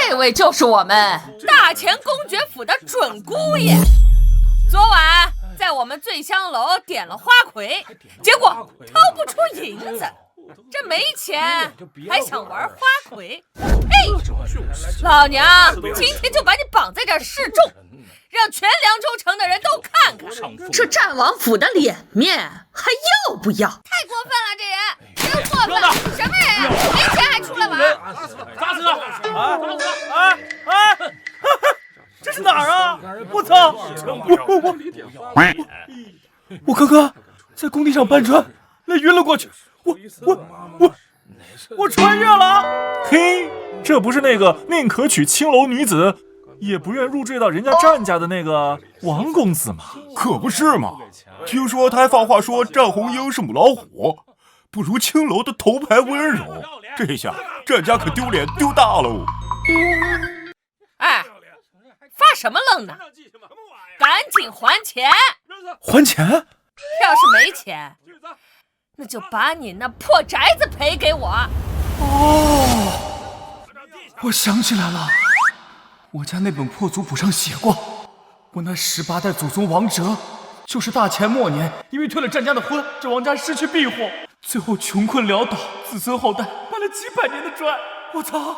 这位就是我们大前公爵府的准姑爷。昨晚在我们醉香楼点了花魁，结果掏不出银子，这没钱还想玩花魁？嘿，老娘今天就把你绑在这儿示众，让全凉州城的人都看看，这战王府的脸面还要不要？太过分了，这人真过分！什么人啊？没钱还出来玩？砸死他！这是哪儿啊？我操！我刚刚在工地上搬砖，累晕了过去。我穿越了！嘿，这不是那个宁可娶青楼女子，也不愿入赘到人家战家的那个王公子吗？可不是嘛！听说他还放话说战红英是母老虎，不如青楼的头牌温柔。这下战家可丢脸丢大喽！哎，发什么愣呢？赶紧还钱！还钱？要是没钱，那就把你那破宅子赔给我。哦，我想起来了，我家那本破族谱上写过，我那18代祖宗王哲，就是大前末年因为退了战家的婚，这王家失去庇护，最后穷困潦倒，子孙后代搬了几百年的砖。我操！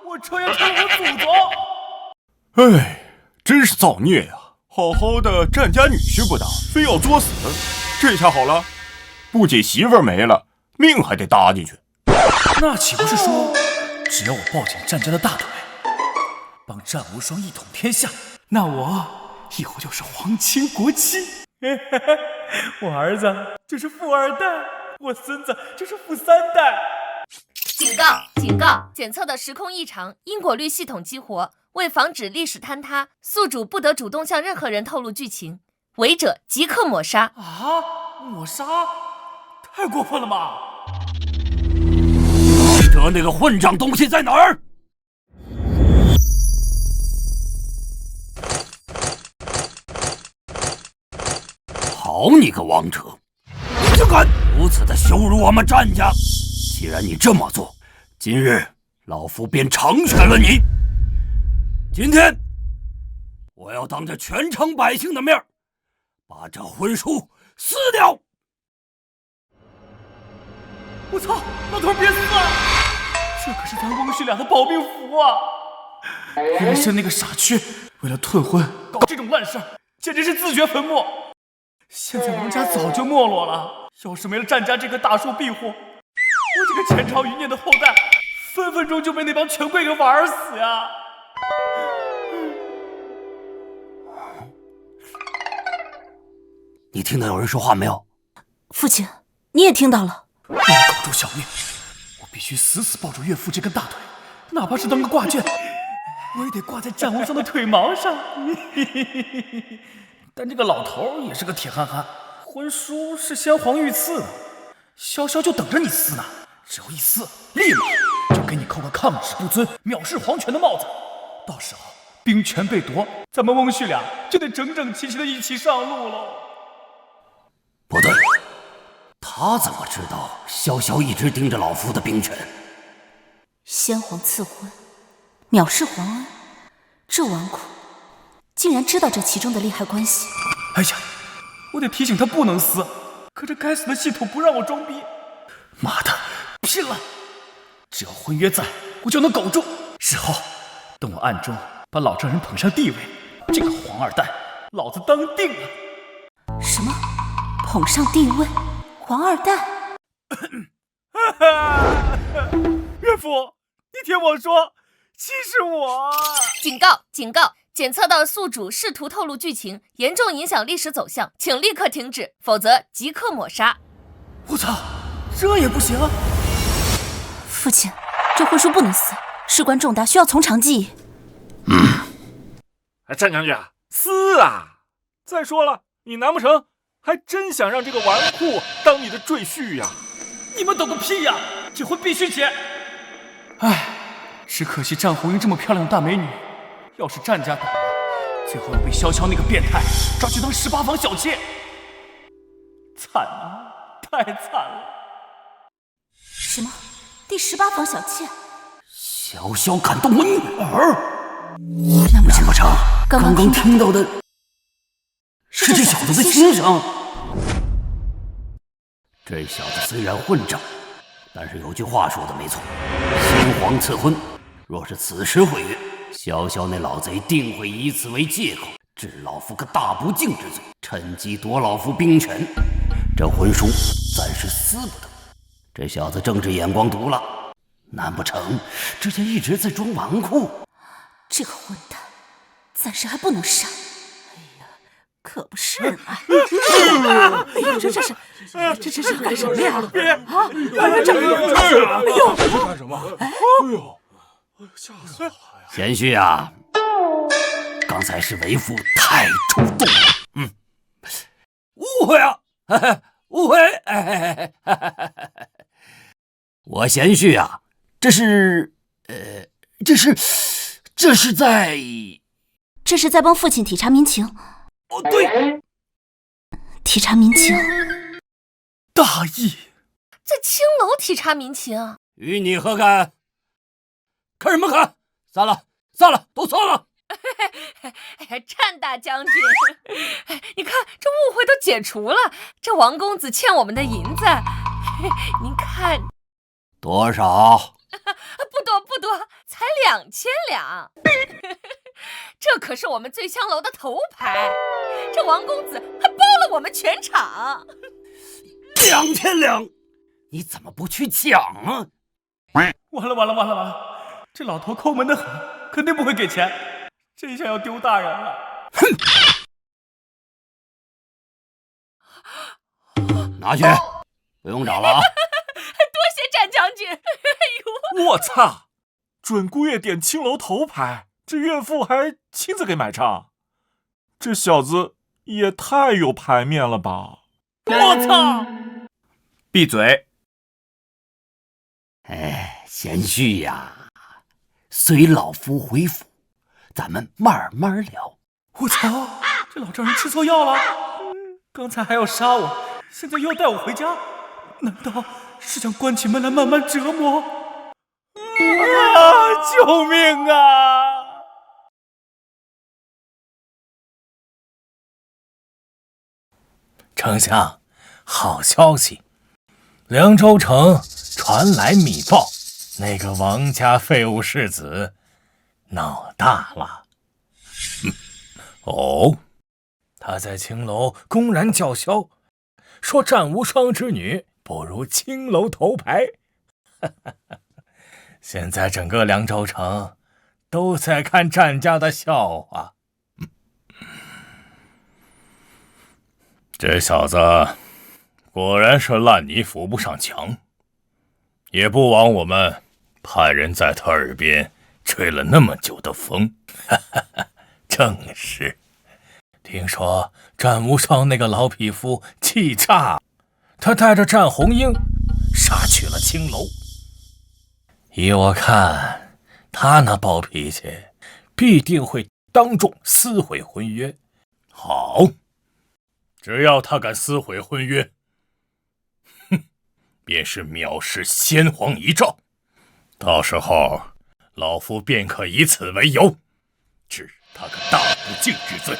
我超越成了我祖宗！哎，真是造孽呀！好好的战家女婿不当，非要作死，这下好了，不仅媳妇儿没了，命还得搭进去。那岂不是说，只要我抱紧战家的大腿，帮战无双一统天下，那我以后就是皇亲国戚？我儿子就是富2代，我孙子就是富3代。警告！警告！检测的时空异常，因果律系统激活，为防止历史坍塌，宿主不得主动向任何人透露剧情，违者即刻抹杀。啊！抹杀？太过分了吧！记者那个混账东西在哪儿？好你个王哲，你竟敢如此的羞辱我们战家！既然你这么做，今日老夫便成全了你。今天我要当着全城百姓的面把这婚书撕掉。我操，老头别撕啊！这可是咱翁婿俩的保命符啊！原先那个傻缺为了退婚搞这种烂事，简直是自掘坟墓。现在王家早就没落了，要是没了战家这棵大树庇护，我这个前朝余孽的后代，分分钟就被那帮权贵给玩死呀！你听到有人说话没有？父亲，你也听到了。为了保住小命，我必须死死抱住岳父这根大腿，哪怕是当个挂件，我也得挂在战无双的腿毛上。但这个老头也是个铁憨憨，婚书是先皇御赐的，潇潇就等着你撕呢。只要一撕，立马就给你扣个抗旨不尊、藐视皇权的帽子。到时候兵权被夺，咱们翁婿俩就得整整齐齐的一起上路喽。不对，他怎么知道潇潇一直盯着老夫的兵权？先皇赐婚，藐视皇恩，这纨绔竟然知道这其中的利害关系。哎呀，我得提醒他不能撕，可这该死的系统不让我装逼。妈的，拼了！只要婚约在，我就能苟住。日后等我暗中把老丈人捧上地位，这个皇2代老子当定了。什么？捧上地位？皇2代？岳父，你听我说，其实我……警告！警告！检测到宿主试图透露剧情，严重影响历史走向，请立刻停止，否则即刻抹杀。我操，这也不行！父亲，这婚书不能撕，事关重大，需要从长计议。战将军，撕啊！再说了，你难不成还真想让这个纨绔当你的赘婿呀？你们懂个屁呀！这婚必须结！唉，只可惜战红英这么漂亮的大美女，要是战家倒了，最后又被潇潇那个变态抓去当18房小妾，惨啊，太惨了！什么？第18房小妾？小小小感动我女儿。难不成刚刚听到的是这小子的心声？这小子虽然混账，但是有句话说的没错，先皇赐婚，若是此时毁约，潇潇那老贼定会以此为借口，治老夫个大不敬之罪，趁机夺老夫兵权。这婚书暂时撕不得。这小子政治眼光毒了，难不成之前一直在装纨绔？这个混蛋，暂时还不能杀。哎呀，可不是嘛！哎呀，这是干什么呀？啊！这干什么？哎呦，吓死我了呀！贤婿啊，刚才是为父太冲动了，误会啊，误会。我贤婿啊，这是在帮父亲体察民情。哦，对，体察民情。大义，在青楼体察民情，与你何干？看什么看？散了，都散了。单大将军，你看这误会都解除了，这王公子欠我们的银子，您看多少？不多，才2000两。这可是我们醉香楼的头牌，这王公子还包了我们全场。2000两，你怎么不去抢啊？完了！这老头抠门的很，肯定不会给钱，这下要丢大人了。哼！拿去，不用找了啊！多谢战将军。哎呦，我操！准姑爷点青楼头牌，这岳父还亲自给买账，这小子也太有牌面了吧！我操！闭嘴！贤婿呀，随老夫回府，咱们慢慢聊。我操！这老丈人吃错药了，刚才还要杀我，现在又要带我回家，难道是想关起门来慢慢折磨？救命啊！丞相，好消息！凉州城传来密报，那个王家废物世子闹大了。哦，他在青楼公然叫嚣，说战无双之女不如青楼头牌。现在整个凉州城都在看战家的笑话。这小子果然是烂泥扶不上墙，也不枉我们派人在他耳边吹了那么久的风。正是，听说战无双那个老匹夫气炸，他带着战红英杀去了青楼。依我看，他那暴脾气必定会当众撕毁婚约。好，只要他敢撕毁婚约，便是藐视先皇遗诏，到时候老夫便可以此为由治他个大不敬之罪。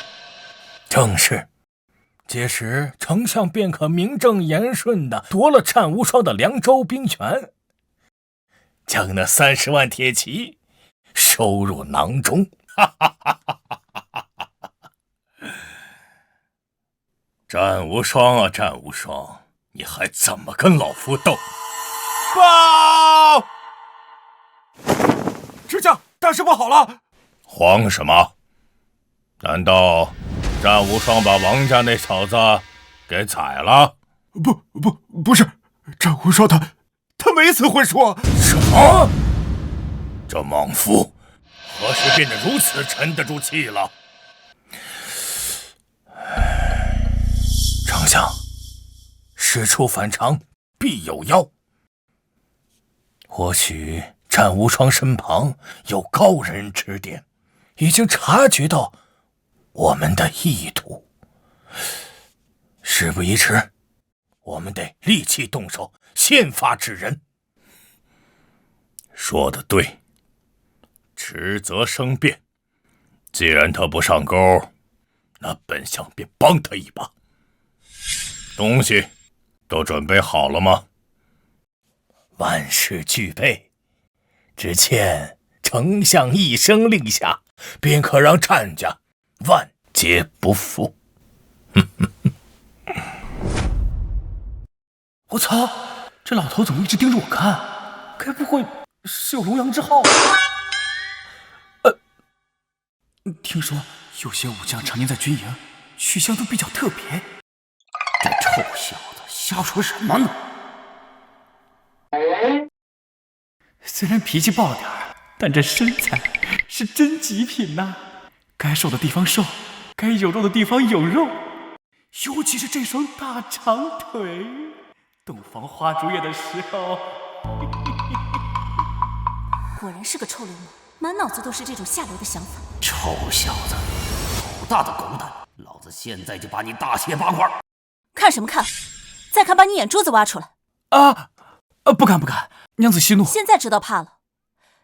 正是，届时丞相便可名正言顺地夺了战无双的凉州兵权，将那30万铁骑收入囊中。战无双啊，战无双，你还怎么跟老夫斗？报！丞相，大事不好了！慌什么？难道战无双把王家那小子给宰了？不是，战无双他没撕婚书。什么？这莽夫何时变得如此沉得住气了？丞相，事出反常必有妖。或许战无双身旁有高人指点，已经察觉到我们的意图。事不宜迟，我们得立即动手，先发制人。说得对，迟则生变。既然他不上钩，那本相便帮他一把。东西都准备好了吗？万事俱备，只欠丞相一声令下，便可让战家万劫不复。我操！这老头怎么一直盯着我看？该不会是有龙阳之好？听说有些武将常年在军营，取向都比较特别。这臭小子瞎说什么呢？虽然脾气暴点儿，但这身材是真极品呐！该瘦的地方瘦，该有肉的地方有肉，尤其是这双大长腿。洞房花烛夜的时候，果然是个臭流氓，满脑子都是这种下流的想法。臭小子，好大的狗胆！老子现在就把你大卸八块！看什么看？再看把你眼珠子挖出来！不敢，娘子息怒。现在知道怕了。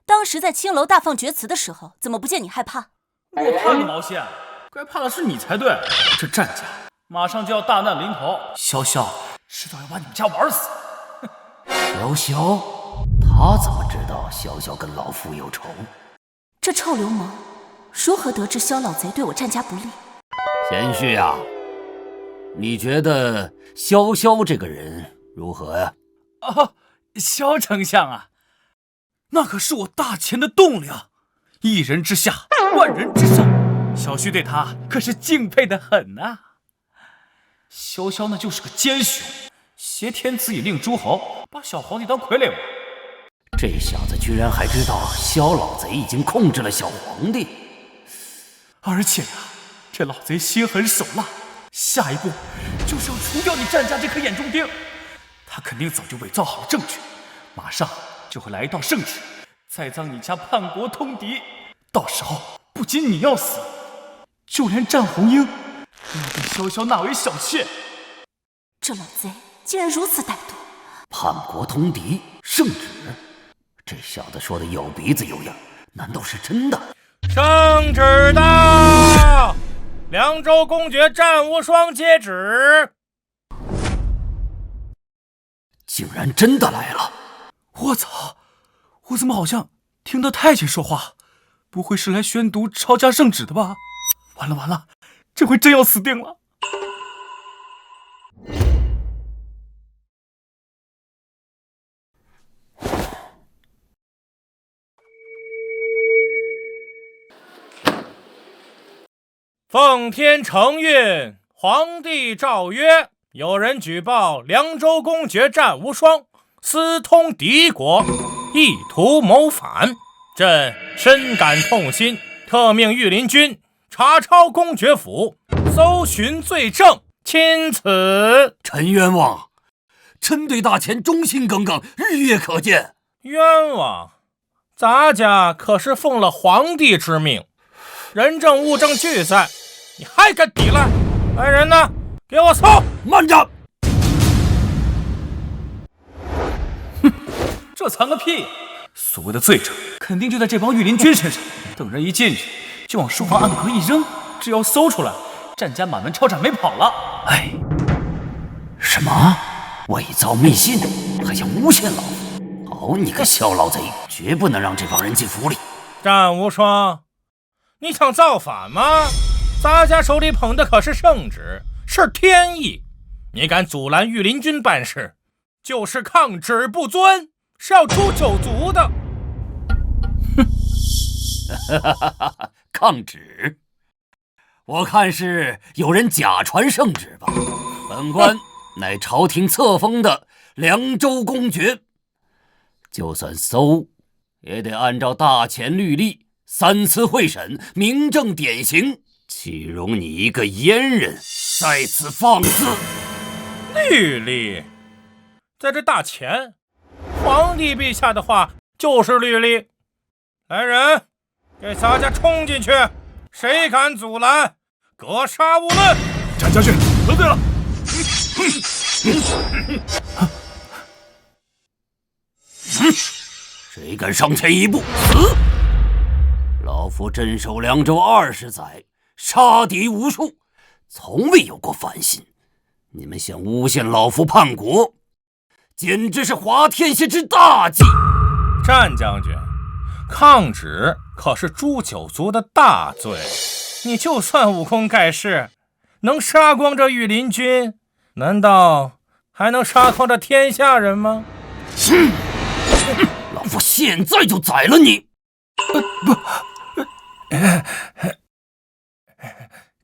当时在青楼大放厥词的时候，怎么不见你害怕？我怕个毛线！该怕的是你才对。这战家马上就要大难临头，潇潇迟早要把你们家玩死。潇潇，他怎么知道潇潇跟老夫有仇？这臭流氓如何得知萧老贼对我战家不利？贤婿啊，你觉得潇潇这个人如何呀？萧丞相啊，那可是我大钱的栋梁，一人之下，万人之上，小婿对他可是敬佩的很呐。潇潇那就是个奸雄，挟天子以令诸侯，把小皇帝当傀儡玩。这小子居然还知道萧老贼已经控制了小皇帝，而且这老贼心狠手辣，下一步就是要除掉你战家这颗眼中钉。他肯定早就伪造好了证据，马上就会来一道圣旨，栽赃你家叛国通敌。到时候不仅你要死，就连战红英都要被潇潇纳为小妾。这老贼竟然如此歹毒！叛国通敌，圣旨，这小子说的有鼻子有眼，难道是真的？圣旨到，凉州公爵战无双接旨。竟然真的来了！我操！我怎么好像听到太监说话？不会是来宣读抄家圣旨的吧？完了，这回真要死定了！奉天承运，皇帝诏曰：有人举报凉州公爵战无双私通敌国，意图谋反，朕深感痛心，特命御林军查抄公爵府，搜寻罪证，钦此。臣冤枉，臣对大钱忠心耿耿，日月可见。冤枉？咱家可是奉了皇帝之命，人证物证俱在，你还敢抵赖？来人呐，给我搜！慢着！这藏个屁！所谓的罪证肯定就在这帮御林军身上，等人一进去就往书房暗格一扔，只要搜出来，战家满门抄斩没跑了。哎，什么？伪造密信，还想诬陷老夫？好你个萧老贼，绝不能让这帮人进府里！战无双，你想造反吗？咱家手里捧的可是圣旨，是天意，你敢阻拦御林军办事，就是抗旨不遵，是要诛九族的。抗旨？我看是有人假传圣旨吧。本官乃朝廷册封的凉州公爵，就算搜，也得按照大钱律例3次会审，明正典刑，岂容你一个阉人在此放肆？律例，在这大钱，皇帝陛下的话就是律例。来人，给咱家冲进去！谁敢阻拦，格杀勿论！战将军，得罪了！谁敢上前一步，死！老夫镇守凉州20载，杀敌无数，从未有过反心。你们想诬陷老夫叛国，简直是滑天下之大稽。战将军，抗旨可是诛九族的大罪，你就算武功盖世，能杀光这御林军，难道还能杀光这天下人吗？老夫现在就宰了你！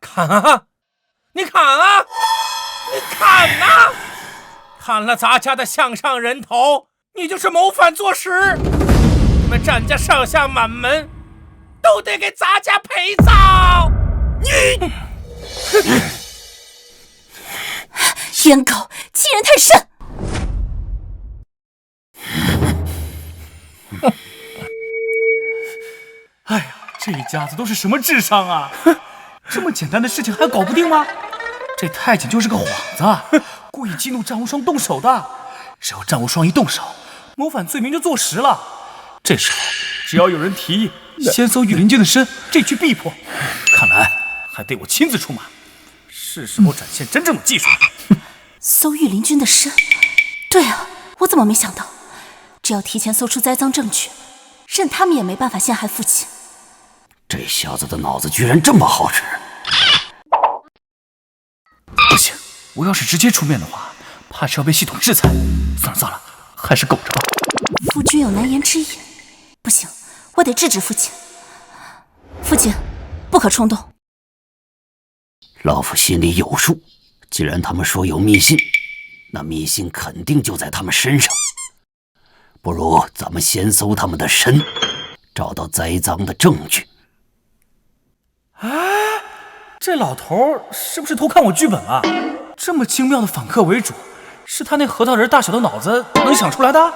砍啊！你砍啊！你砍啊！砍了咱家的项上人头，你就是谋反作死！你们战家上下满门都得给咱家陪葬！你冤狗，欺人太甚！哎呀，这一家子都是什么智商啊！这么简单的事情还搞不定吗？这太监就是个幌子，故意激怒战无双动手的。只要战无双一动手，谋反罪名就坐实了。这时候，只要有人提议先搜御林军的身，这去必破。看来还得我亲自出马，是时候展现真正的技术了。搜御林军的身，对啊，我怎么没想到？只要提前搜出栽赃证据，任他们也没办法陷害父亲。这小子的脑子居然这么好使！不行，我要是直接出面的话，怕是要被系统制裁。算了，还是苟着吧。夫君有难言之隐，不行，我得制止父亲。父亲，不可冲动。老夫心里有数，既然他们说有密信，那密信肯定就在他们身上。不如咱们先搜他们的身，找到栽赃的证据。哎，这老头是不是偷看我剧本啊？这么精妙的反客为主，是他那核桃仁大小的脑子能想出来的？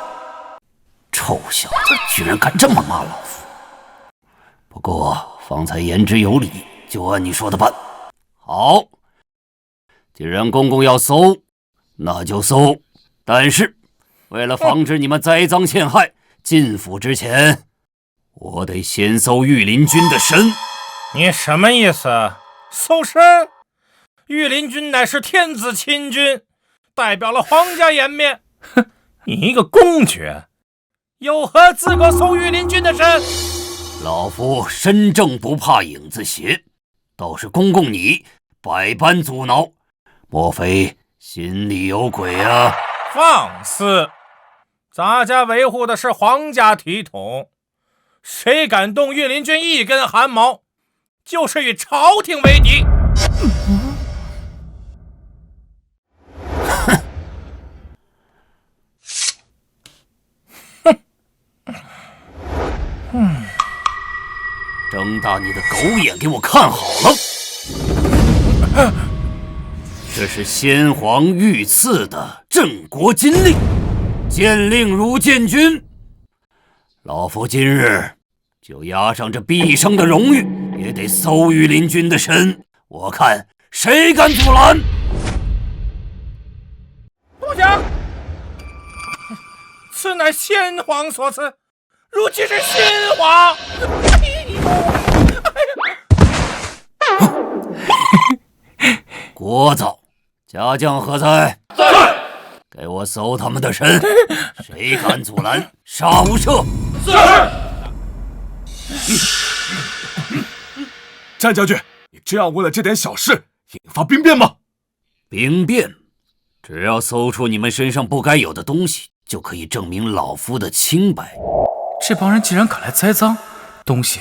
臭小子，居然敢这么骂老夫！不过方才言之有理，就按你说的办。好，既然公公要搜，那就搜。但是为了防止你们栽赃陷害，进府之前，我得先搜御林军的身。你什么意思？搜身？御林军乃是天子亲军，代表了皇家颜面。哼，你一个公爵，有何资格搜御林军的身？老夫身正不怕影子斜，倒是公公你百般阻挠，莫非心里有鬼啊？放肆！咱家维护的是皇家体统，谁敢动御林军一根汗毛，就是与朝廷为敌。睁大你的狗眼给我看好了，这是先皇御赐的镇国金令，见令如见君。老夫今日就押上这毕生的荣誉，也得搜御林军的身，我看谁敢阻拦。不行，此乃先皇所赐，如今是先皇。国子，家将何在？在。给我搜他们的身，谁敢阻拦，杀无赦。是。战将军，你这样为了这点小事引发兵变吗？兵变，只要搜出你们身上不该有的东西，就可以证明老夫的清白。这帮人既然敢来栽赃，东西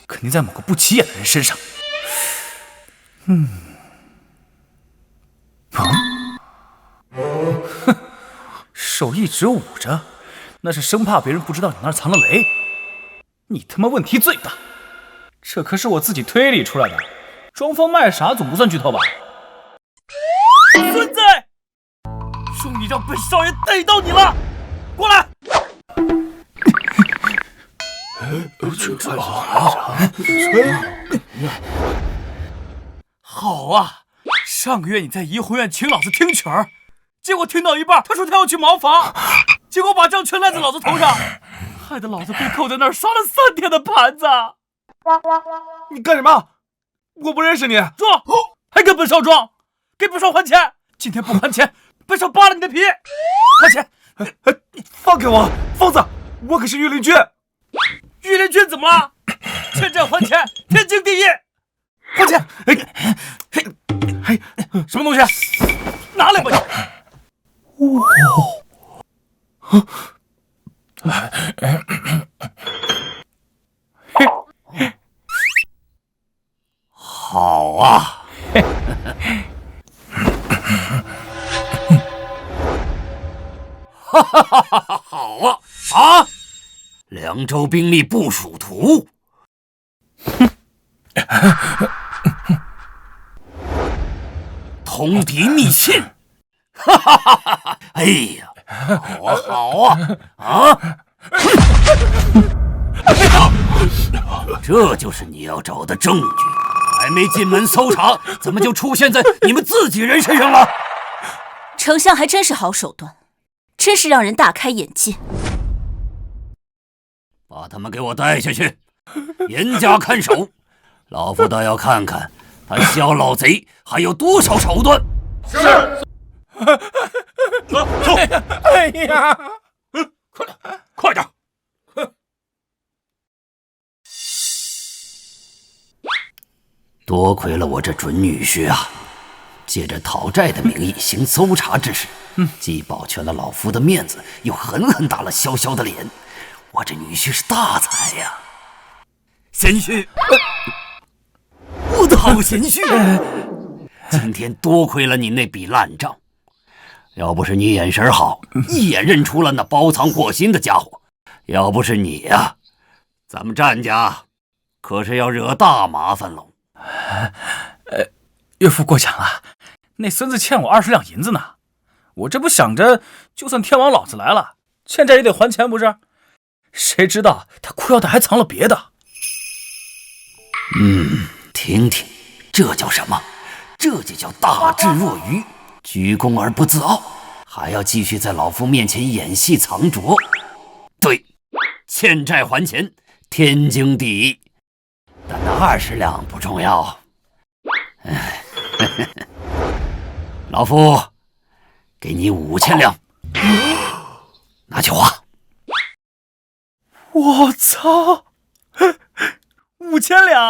肯定在某个不起眼的人身上。手一直捂着，那是生怕别人不知道你那儿藏了雷。你他妈问题最大，这可是我自己推理出来的，装疯卖傻总不算剧透吧？孙子，终于让本少爷逮到你了，过来！好啊，上个月你在怡红院请老子听曲儿，结果听到一半，他说他要去茅房，结果把账全赖在老子头上，害得老子被扣在那儿刷了3天的盘子。你干什么？我不认识你。装，还跟本少装？给本少还钱！今天不还钱，本少扒了你的皮！还钱！放开我，疯子！我可是御林军。御林军怎么了？欠债还钱，天经地义。还钱！什么东西？拿来吧你！好啊！哈哈哈哈！好啊！啊！凉州兵力部署图。通敌密信。哈哈哈哈！哎呀，好啊，好啊！啊！这就是你要找的证据。还没进门搜查，怎么就出现在你们自己人身上了？丞相还真是好手段，真是让人大开眼界。把他们给我带下去，严加看守。老夫倒要看看他小老贼还有多少手段。是。走。哎呀，快点！多亏了我这准女婿啊，借着讨债的名义行搜查之事，既保全了老夫的面子，又狠狠打了萧萧的脸。我这女婿是大才呀！贤婿，我的好贤婿，今天多亏了你那笔烂账，要不是你眼神好，一眼认出了那包藏祸心的家伙，要不是你呀，咱们战家可是要惹大麻烦喽。岳父过奖了，那孙子欠我20两银子呢。我这不想着，就算天王老子来了，欠债也得还钱不是？谁知道他裤腰带还藏了别的。听听，这叫什么？这就叫大智若愚，居功而不自傲，还要继续在老夫面前演戏藏拙。对，欠债还钱，天经地义。但那20两不重要。老夫给你5000两，拿去花。我操！5000两！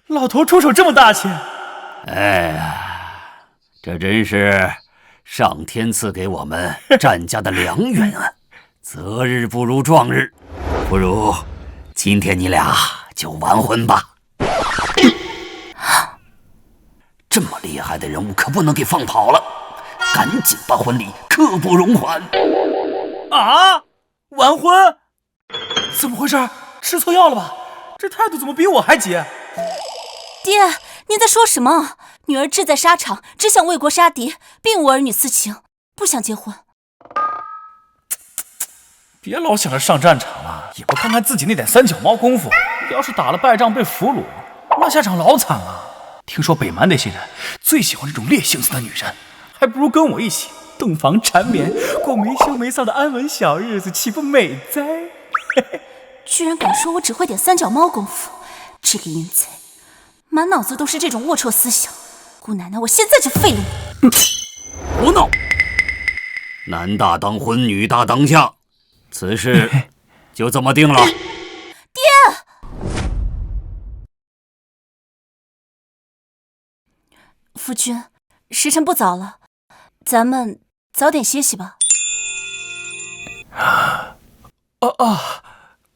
老头出手这么大气！哎呀，这真是上天赐给我们战家的良缘啊！择日不如撞日，不如今天你俩就完婚吧。这么厉害的人物可不能给放跑了，赶紧把婚礼刻不容缓。啊！完婚？怎么回事？吃错药了吧？这态度怎么比我还急？爹，您在说什么？女儿志在沙场，只想为国杀敌，并无儿女私情，不想结婚。别老想着上战场了，也不看看自己那点三脚猫功夫。要是打了败仗被俘虏，那下场老惨了。听说北蛮那些人最喜欢这种烈性子的女人，还不如跟我一起洞房缠绵，过没羞没臊的安稳小日子，岂不美哉？居然敢说我只会点三脚猫功夫，这个淫贼，满脑子都是这种龌龊思想。姑奶奶，我现在就废了你！不闹！男大当婚，女大当嫁，此事就这么定了。爹！夫君，时辰不早了，咱们早点歇息吧。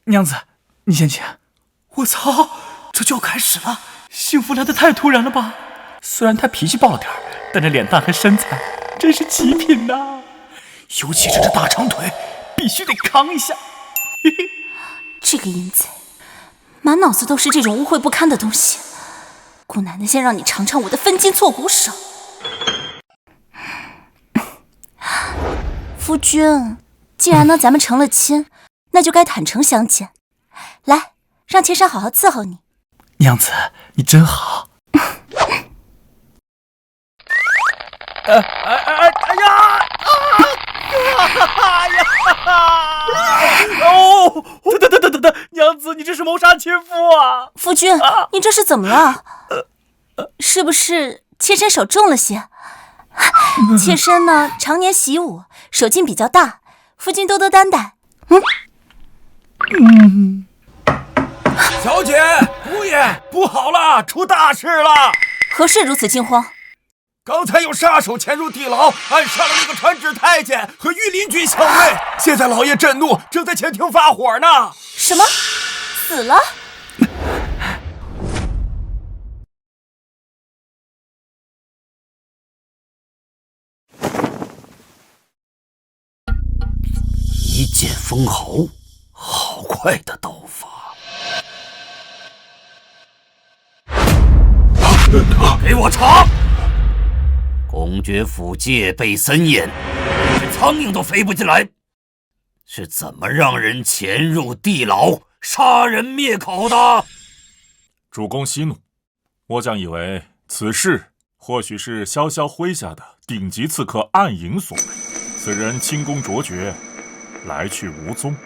娘子，你先去。我操，这就要开始了，幸福来得太突然了吧？虽然他脾气暴了点，但这脸蛋和身材真是极品呐！尤其是这大长腿，必须得扛一下。这个淫贼，满脑子都是这种污秽不堪的东西。姑奶奶先让你尝尝我的分筋错骨手。夫君，既然呢咱们成了亲，那就该坦诚相见。来，让妾身好好伺候你。娘子，你真好。等，娘子，你这是谋杀亲夫啊！夫君，你这是怎么了？是不是妾身手重了些？妾身呢，常年习武，手劲比较大，夫君多多担待。小姐，姑爷，不好了，出大事了！何事如此惊慌？刚才有杀手潜入地牢，暗杀了那个传旨太监和御林军校尉。现在老爷震怒，正在前厅发火呢。什么？死了？一剑封喉，好快的刀法！给我查！公爵府戒备森严，连只苍蝇都飞不进来，是怎么让人潜入地牢，杀人灭口的？主公息怒，我将以为此事或许是萧萧麾下的顶级刺客暗影所为。此人轻功卓绝，来去无踪。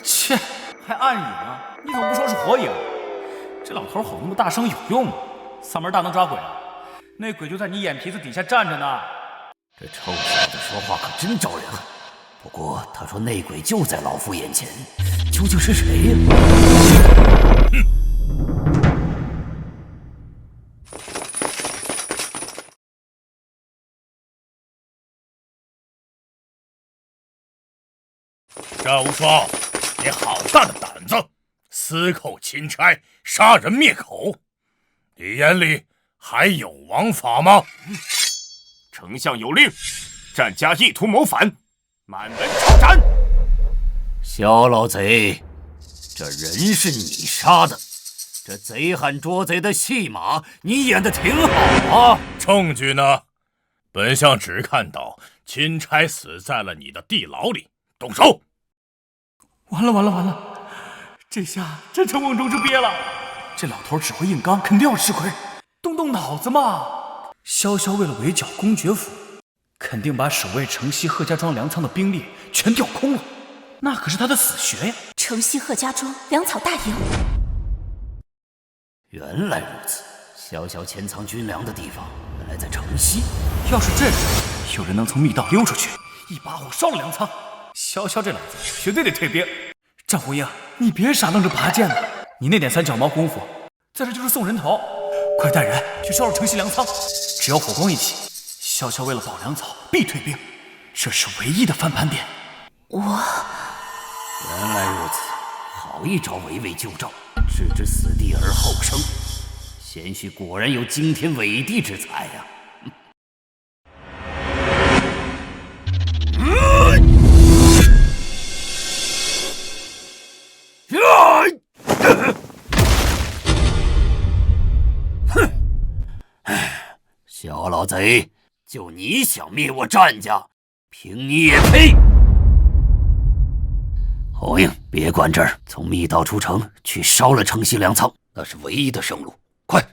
切，还暗影啊？你怎么不说是火影？这老头吼那么大声有用吗？嗓门大能抓鬼啊？那鬼就在你眼皮子底下站着呢。这臭小子说话可真招人恨。不过他说内鬼就在老夫眼前，究竟是谁呀？赵无双，你好大的胆子！私扣钦差，杀人灭口，你眼里还有王法吗？丞相有令，战家意图谋反，满门抄斩。萧老贼，这人是你杀的，这贼喊捉贼的戏码你演得挺好啊。证据呢？本相只看到钦差死在了你的地牢里，动手！完了！这下真成瓮中之鳖了。这老头只会硬刚，肯定要吃亏。动脑子嘛！萧萧为了围剿公爵府，肯定把守卫城西贺家庄粮仓的兵力全调空了，那可是他的死穴呀！城西贺家庄粮草大营。原来如此，萧萧潜藏军粮的地方原来在城西。要是这时有人能从密道溜出去，一把火烧了粮仓，萧萧这老子绝对得退兵。张红英，你别傻愣着拔剑了，你那点三脚猫功夫，在这就是送人头。快带人去烧了城西粮仓，只要火光一起，萧萧为了保粮草必退兵，这是唯一的翻盘点。原来如此，好一招围魏救赵，置之死地而后生。贤婿果然有惊天伟地之才呀！小老贼，就你想灭我战家，凭你也配！侯英，别管这儿，从密道出城，去烧了城西粮仓，那是唯一的生路。快！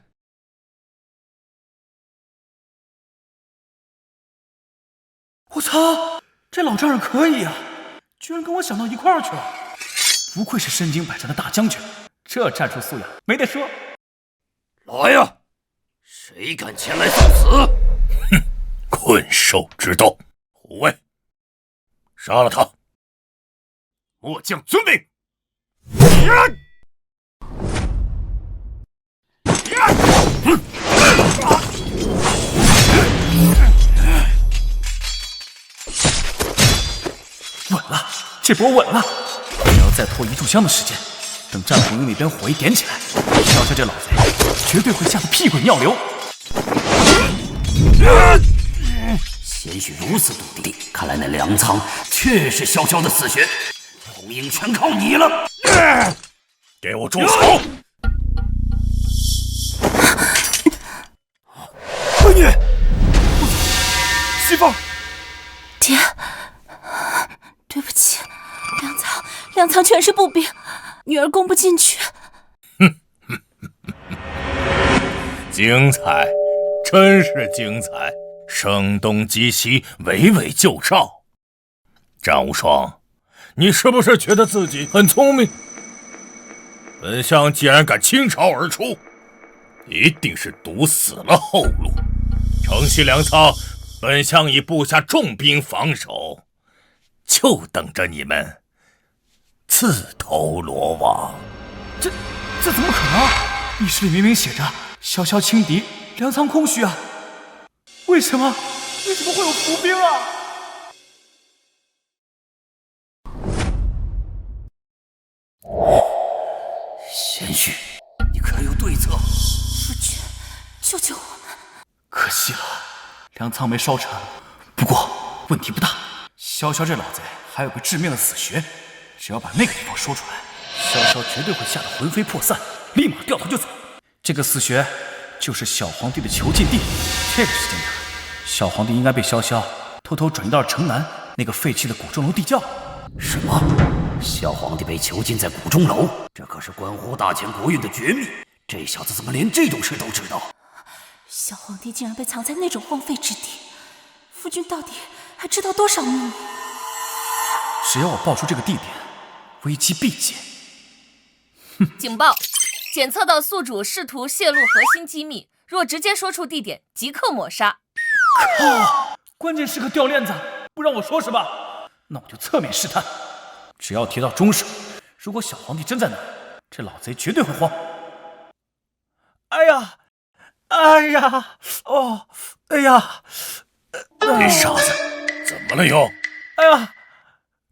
我操，这老丈人可以啊，居然跟我想到一块儿去了。不愧是身经百战的大将军，这战术素养没得说。来呀！谁敢前来送死？哼，困兽之斗！护卫，杀了他！末将遵命。稳了，这波稳了！只要再拖一炷香的时间，等战红营那边火一点起来，萧萧这老贼绝对会吓得屁滚尿流。贤婿如此笃定，看来那粮仓确是萧萧的死穴。红英全靠你了！给我住手！闺女，媳妇儿，爹，对不起，粮仓全是步兵，女儿攻不进去。精彩，真是精彩！声东击西，围魏救赵。张无双，你是不是觉得自己很聪明？本相既然敢倾巢而出，一定是堵死了后路。城西粮仓，本相已布下重兵防守，就等着你们自投罗网。这怎么可能？密室里明明写着萧萧轻敌，粮仓空虚啊！为什么会有伏兵啊？贤婿，你可有对策？夫君，救救我们！可惜了，粮仓没烧成。不过问题不大，萧萧这老贼还有个致命的死穴，只要把那个地方说出来，萧萧绝对会吓得魂飞魄散，立马掉头就走。这个死穴就是小皇帝的囚禁地。这个时间点，小皇帝应该被萧萧偷偷转移到了城南那个废弃的古钟楼地窖。什么？小皇帝被囚禁在古钟楼，这可是关乎大秦国运的绝密。这小子怎么连这种事都知道？小皇帝竟然被藏在那种荒废之地，夫君到底还知道多少秘密？只要我报出这个地点，危机必解。警报！检测到宿主试图泄露核心机密，若直接说出地点，即刻抹杀。靠！关键时刻掉链子，不让我说是吧？那我就侧面试探，只要提到钟声，如果小皇帝真在那儿，这老贼绝对会慌。哎呀，哦，哎呀，这傻子怎么了又？哎呀，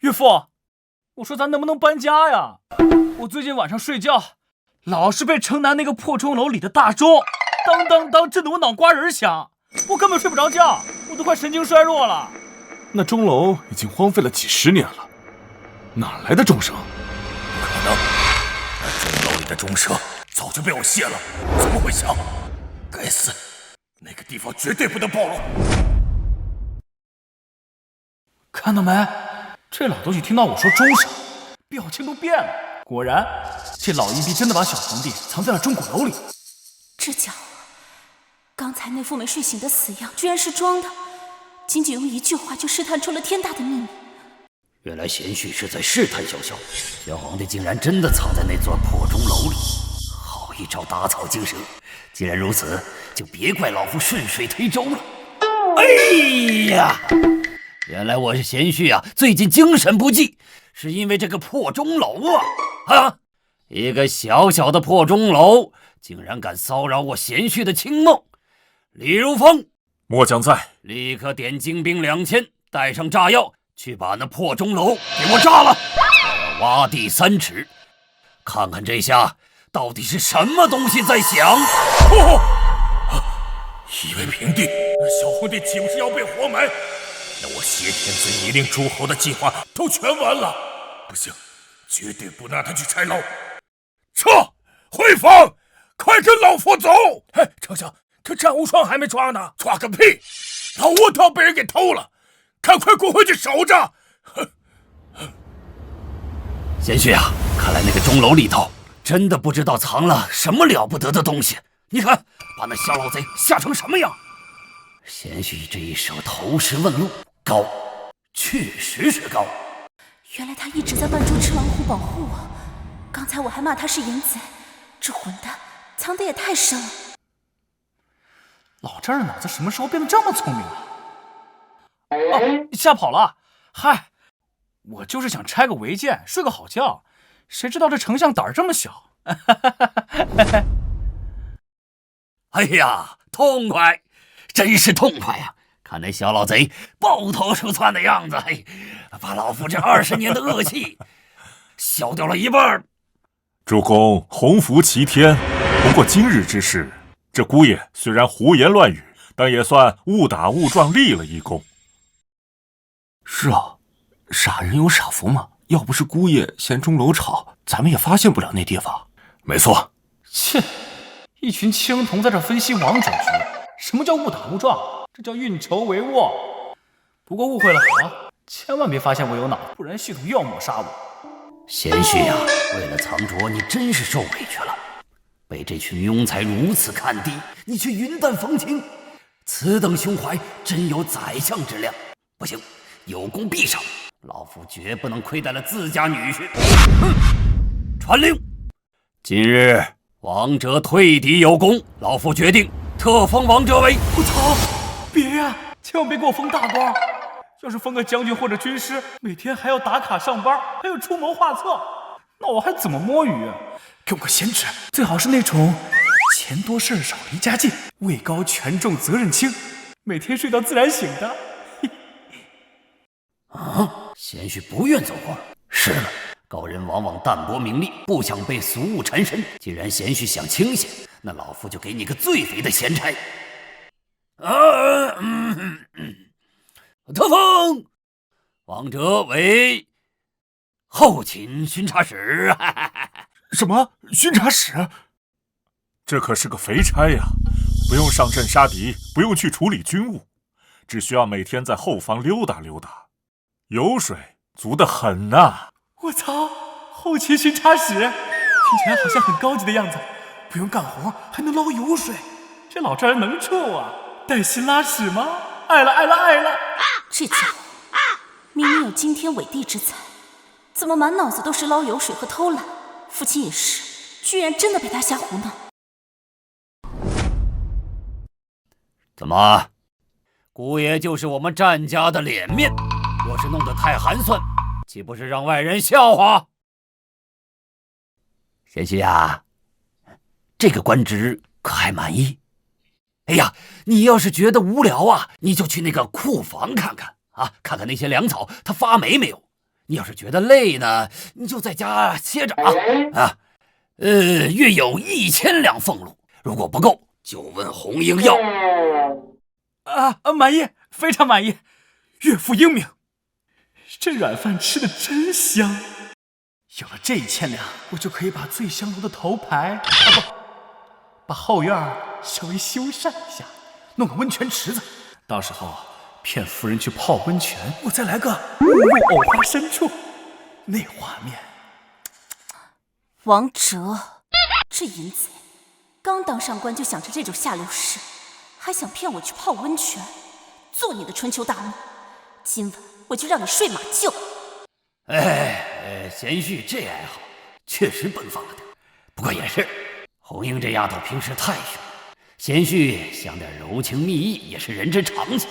岳父，我说咱能不能搬家呀？我最近晚上睡觉，老是被城南那个破钟楼里的大钟当当当震得我脑瓜仁响，我根本睡不着觉，我都快神经衰弱了。那钟楼已经荒废了几十年了，哪来的钟声？不可能，那钟楼里的钟声早就被我卸了，怎么会响？该死，那个地方绝对不能暴露。看到没？这老东西听到我说钟声，表情都变了。果然，这老阴逼真的把小皇帝藏在了钟鼓楼里。这家伙，刚才那副没睡醒的死样，居然是装的。仅仅用一句话就试探出了天大的秘密。原来贤婿是在试探萧萧，小皇帝竟然真的藏在那座破钟楼里。好一招打草惊蛇！既然如此，就别怪老夫顺水推舟了。哎呀，原来我是贤婿啊，最近精神不济，是因为这个破钟楼啊！一个小小的破钟楼，竟然敢骚扰我贤婿的清梦。李如风，末将在。立刻点精兵2000，带上炸药，去把那破钟楼给我炸了！挖地3尺，看看这下到底是什么东西在响。夷为平地，那小皇帝岂不是要被活埋？那我挟天子以令诸侯的计划都全完了。不行，绝对不能让他去拆楼。撤！回房！快跟老夫走！哎，丞相，可战无双还没抓呢。抓个屁！老窝套被人给偷了，赶快滚回去守着。贤婿啊，看来那个钟楼里头真的不知道藏了什么了不得的东西。你看，把那小老贼吓成什么样！贤婿这一手投石问路，高，确实是高。原来他一直在扮猪吃老虎保护我，刚才我还骂他是淫贼，这混蛋藏得也太深了。老丈人脑子什么时候变得这么聪明了？哦，吓跑了！嗨，我就是想拆个违建，睡个好觉，谁知道这丞相胆儿这么小。哎呀，痛快，真是痛快呀！看那小老贼抱头鼠窜的样子，嘿，把老夫这20年的恶气消掉了一半。主公鸿福齐天，不过今日之事，这姑爷虽然胡言乱语，但也算误打误撞立了一功。是啊，傻人有傻福嘛。要不是姑爷嫌钟楼吵，咱们也发现不了那地方。没错。切，一群青铜在这分析王者局，什么叫误打误撞？这叫运筹帷幄。不过误会了好了，千万别发现我有脑，不然系统又要抹杀我。贤婿呀，为了藏拙，你真是受委屈了。被这群庸才如此看低，你却云淡风轻，此等胸怀真有宰相之量。不行，有功必赏，老夫绝不能亏待了自家女婿。传令，今日王者退敌有功，老夫决定特封王者为……我操！别呀，千万别给我封大官！要是封个将军或者军师，每天还要打卡上班，还要出谋划策，那我还怎么摸鱼啊？给我个闲职，最好是那种钱多事少离家近，位高权重责任轻，每天睡到自然醒的。贤婿不愿走官。是了，高人往往淡泊名利，不想被俗务缠身。既然贤婿想清闲，那老夫就给你个最肥的闲差。特封王者为后勤巡查使。什么巡查使？这可是个肥差呀！不用上阵杀敌，不用去处理军务，只需要每天在后方溜达溜达，油水足得很呐！我操，后勤巡查使，听起来好像很高级的样子，不用干活还能捞油水，这老丈人能处啊！带薪拉屎吗？爱了爱了爱了！这家伙明明有惊天伟地之才，怎么满脑子都是捞油水和偷懒？父亲也是，居然真的被他瞎胡闹。怎么，姑爷就是我们战家的脸面，若是弄得太寒酸，岂不是让外人笑话？贤婿呀，这个官职可还满意？哎呀，你要是觉得无聊啊，你就去那个库房看看啊，看看那些粮草它发霉没有。你要是觉得累呢，你就在家歇着啊。月有1000两俸禄，如果不够，就问红英要。满意，非常满意，岳父英明。这软饭吃的真香，有了这1000两，我就可以把醉香楼的头牌把后院稍微修缮一下，弄个温泉池子，到时候骗夫人去泡温泉，我再来个误入藕花深处，那画面。王哲，这淫贼，刚当上官就想着这种下流事，还想骗我去泡温泉，做你的春秋大梦。今晚我就让你睡马厩。贤婿这爱好确实奔放了点，不过也是，红英这丫头平时太凶，贤婿想点柔情蜜意也是人之常情。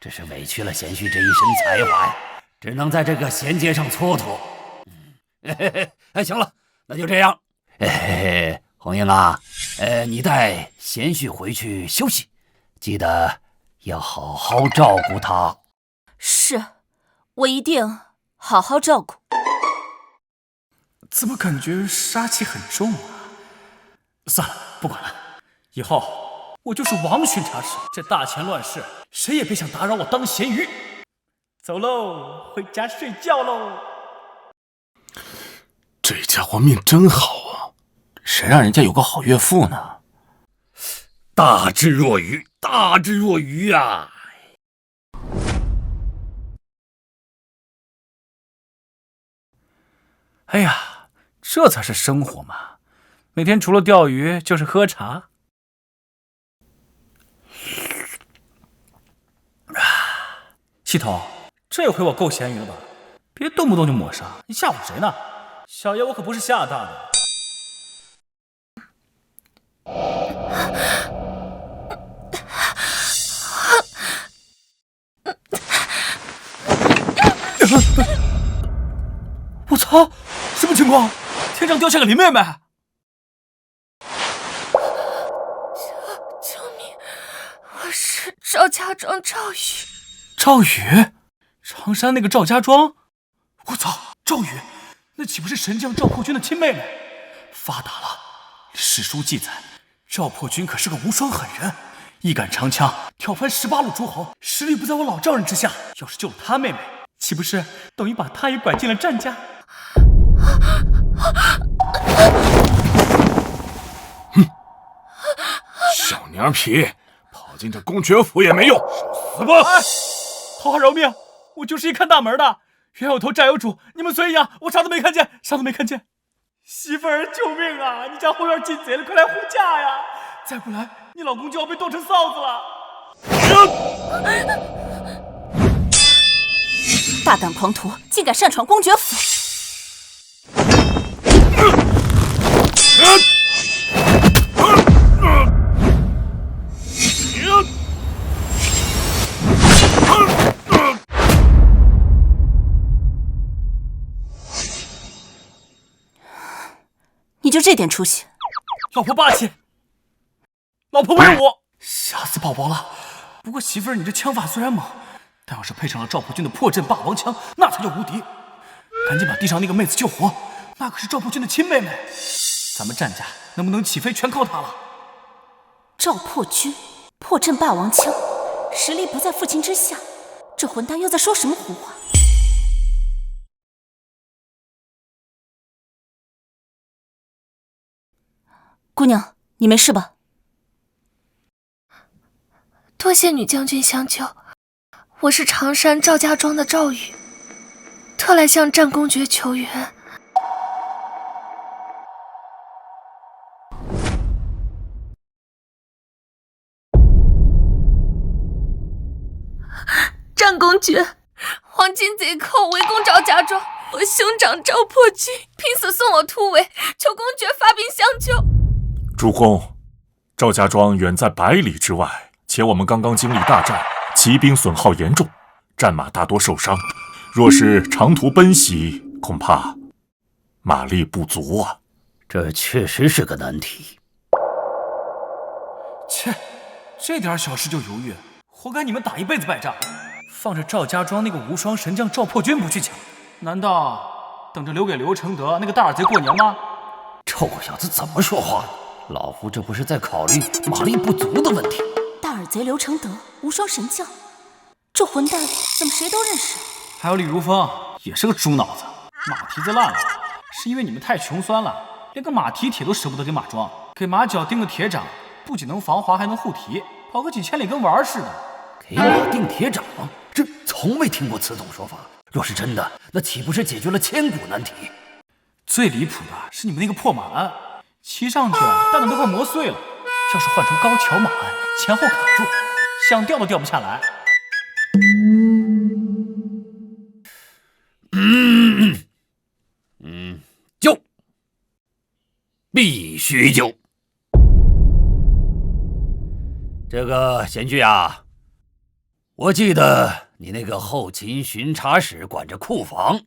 只是委屈了贤婿这一身才华呀，只能在这个衔接上蹉跎。行了，那就这样。红英啊，你带贤婿回去休息，记得要好好照顾他。是，我一定好好照顾。怎么感觉杀气很重啊？算了，不管了，以后我就是王巡查使，这大钱乱世，谁也别想打扰我当咸鱼。走喽，回家睡觉喽。这家伙命真好啊，谁让人家有个好岳父呢？大智若愚，大智若愚啊！哎呀，这才是生活嘛！每天除了钓鱼就是喝茶。系统，这回我够咸鱼了吧？别动不动就抹杀，你吓唬谁呢？小爷我可不是吓大的。我操，什么情况？天上掉下个林妹妹！救命！我是赵家庄赵宇。赵宇，常山那个赵家庄。我操，赵宇，那岂不是神将赵破军的亲妹妹？发达了！史书记载，赵破军可是个无双狠人，一杆长枪挑翻18路诸侯，实力不在我老丈人之下。要是救了他妹妹，岂不是等于把他也拐进了战家？小娘皮，跑进这公爵府也没用，死吧！好好饶命！我就是一看大门的，冤有头债有主，你们随意啊！我啥都没看见，啥都没看见。媳妇儿，救命啊！你家后院进贼了，快来护驾呀！再不来，你老公就要被剁成臊子了！大胆狂徒，竟敢擅闯公爵府！就这点出息？老婆霸气，老婆威武，吓死宝宝了。不过媳妇儿，你这枪法虽然猛，但要是配上了赵破军的破阵霸王枪，那才叫无敌。赶紧把地上那个妹子救活，那可是赵破军的亲妹妹。咱们战家能不能起飞，全靠她了。赵破军，破阵霸王枪，实力不在父亲之下，这混蛋又在说什么胡话？姑娘，你没事吧？多谢女将军相救，我是常山赵家庄的赵宇，特来向战公爵求援。战公爵，黄金贼寇围攻赵家庄，我兄长赵破军拼死送我突围，求公爵发兵相救。主公，赵家庄远在100里之外，且我们刚刚经历大战，骑兵损耗严重，战马大多受伤，若是长途奔袭，恐怕马力不足啊。这确实是个难题。切，这点小事就犹豫，活该你们打一辈子败仗，放着赵家庄那个无双神将赵破军不去抢，难道等着留给刘承德那个大耳贼过年吗？臭小子怎么说话？老夫这不是在考虑马力不足的问题。大耳贼刘承德，无双神将，这混蛋怎么谁都认识？还有李如风也是个猪脑子，马蹄子烂了，是因为你们太穷酸了，连个马蹄铁都舍不得给马装，给马脚钉个铁掌，不仅能防滑，还能护蹄，跑个几千里跟玩似的。给马钉铁掌，这从未听过此种说法。若是真的，那岂不是解决了千古难题？最离谱的是你们那个破马鞍，骑上去蛋蛋都快磨碎了，要是换成高桥马鞍，前后卡住，想掉都掉不下来。救！必须救！这个贤婿啊，我记得你那个后勤巡查使管着库房，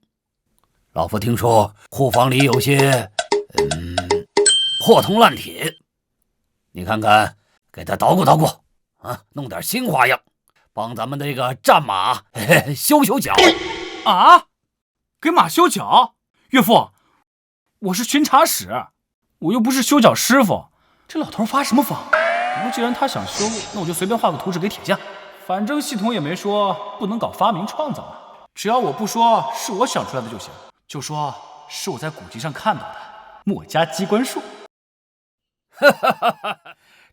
老夫听说库房里有些破铜烂铁，你看看给他捣鼓捣鼓啊，弄点新花样，帮咱们这个战马修修脚啊！给马修脚？岳父，我是巡查使，我又不是修脚师傅，这老头发什么疯？不过既然他想修，那我就随便画个图纸给铁匠，反正系统也没说不能搞发明创造嘛，只要我不说是我想出来的就行，就说是我在古籍上看到的墨家机关术。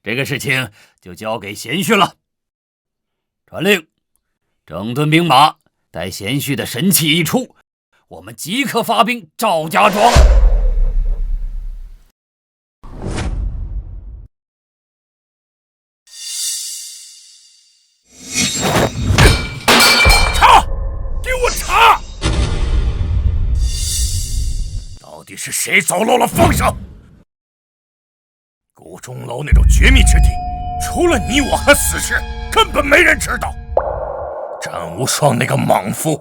这个事情就交给贤婿了。传令，整顿兵马，待贤婿的神器一出，我们即刻发兵赵家庄。查！给我查！到底是谁走漏了风声？古钟楼那种绝密之地，除了你我和死士，根本没人知道。战无双那个莽夫，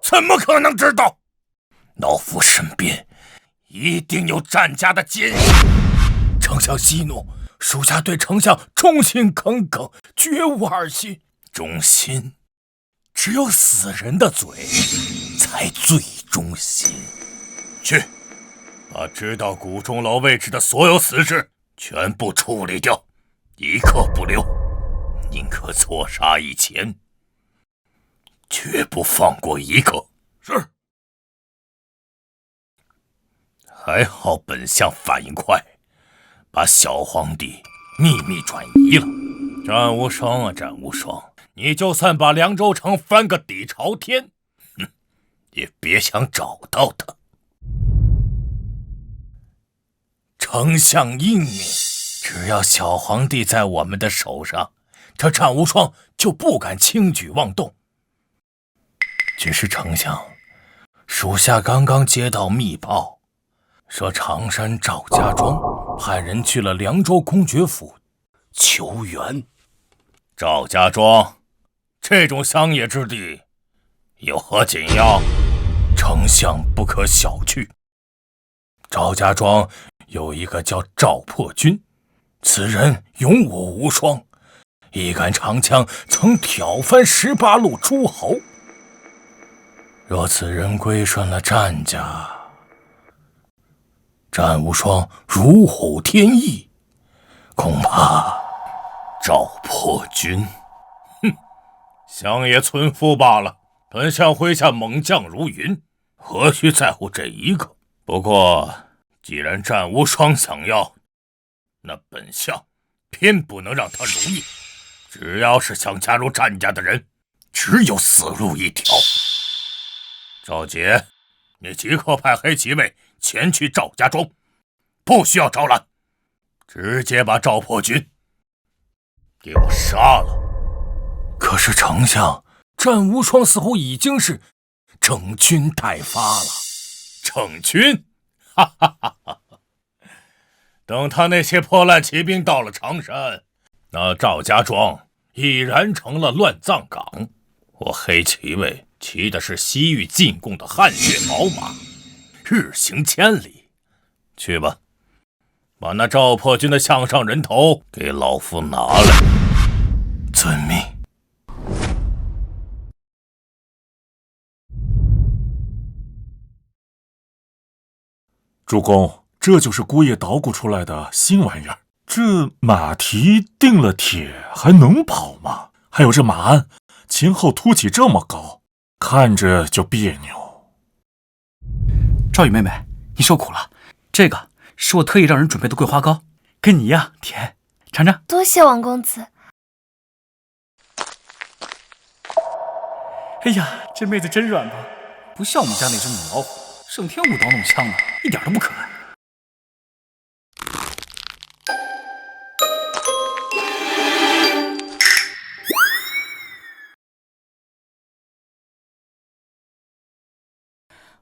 怎么可能知道？老夫身边一定有战家的奸细。丞相息怒，属下对丞相忠心耿耿，绝无二心。忠心，只有死人的嘴才最忠心。去，把知道古钟楼位置的所有死士全部处理掉，一刻不留，宁可错杀1000，绝不放过一个。是。还好本相反应快，把小皇帝秘密转移了。战无双啊，战无双，你就算把凉州城翻个底朝天，也别想找到他。丞相英明，只要小皇帝在我们的手上，这战无双就不敢轻举妄动。只是丞相，属下刚刚接到密报，说常山赵家庄派人去了凉州公爵府求援。赵家庄这种乡野之地，有何紧要？丞相不可小觑。赵家庄有一个叫赵破军，此人勇武无双，一杆长枪曾挑翻18路诸侯。若此人归顺了战家，战无双如虎添翼，恐怕赵破军，乡野村夫罢了。本相麾下猛将如云，何须在乎这一个？不过，既然战无双想要，那本相偏不能让他如意。只要是想加入战家的人，只有死路一条。赵杰，你即刻派黑骑卫前去赵家庄，不需要招揽，直接把赵破军给我杀了。可是丞相，战无双似乎已经是整军待发了。整军？哈哈哈哈！等他那些破烂骑兵到了常山，那赵家庄已然成了乱葬岗。我黑骑卫骑的是西域进贡的汗血宝马，日行千里。去吧，把那赵破军的项上人头给老夫拿来。遵命。主公，这就是姑爷捣鼓出来的新玩意儿。这马蹄钉了铁还能跑吗？还有这马鞍前后凸起这么高，看着就别扭。赵宇妹妹，你受苦了，这个是我特意让人准备的桂花糕，跟你一样甜，尝尝。多谢王公子。哎呀，这妹子真软吧，不像我们家那只母老虎，整天舞刀弄枪的，一点都不可爱。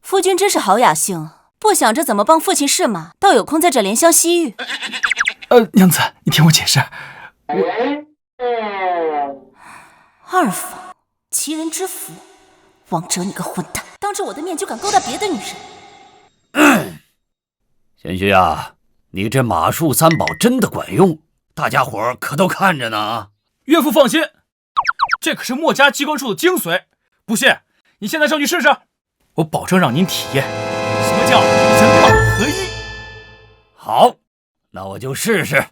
夫君真是好雅兴，不想着怎么帮父亲试马，倒有空在这怜香惜玉。娘子，你听我解释。二房其人之福，王哲你个混蛋，当着我的面就敢勾搭别的女人。贤婿啊，你这马术三宝真的管用，大家伙可都看着呢。岳父放心，这可是墨家机关术的精髓。不信，你现在上去试试，我保证让您体验什么叫人马合一。好，那我就试试。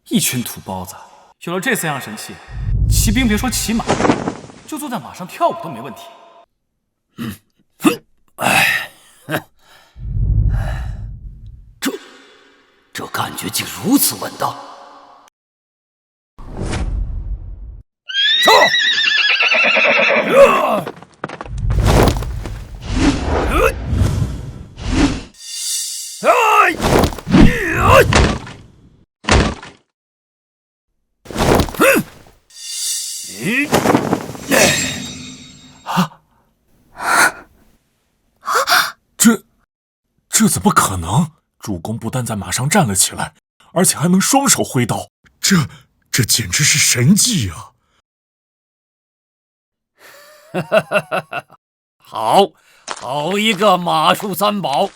一群土包子，有了这3样神器，骑兵别说骑马，就坐在马上跳舞都没问题。这感觉竟如此稳当。这怎么可能？主公不但在马上站了起来，而且还能双手挥刀，这简直是神技啊！好一个马术三宝！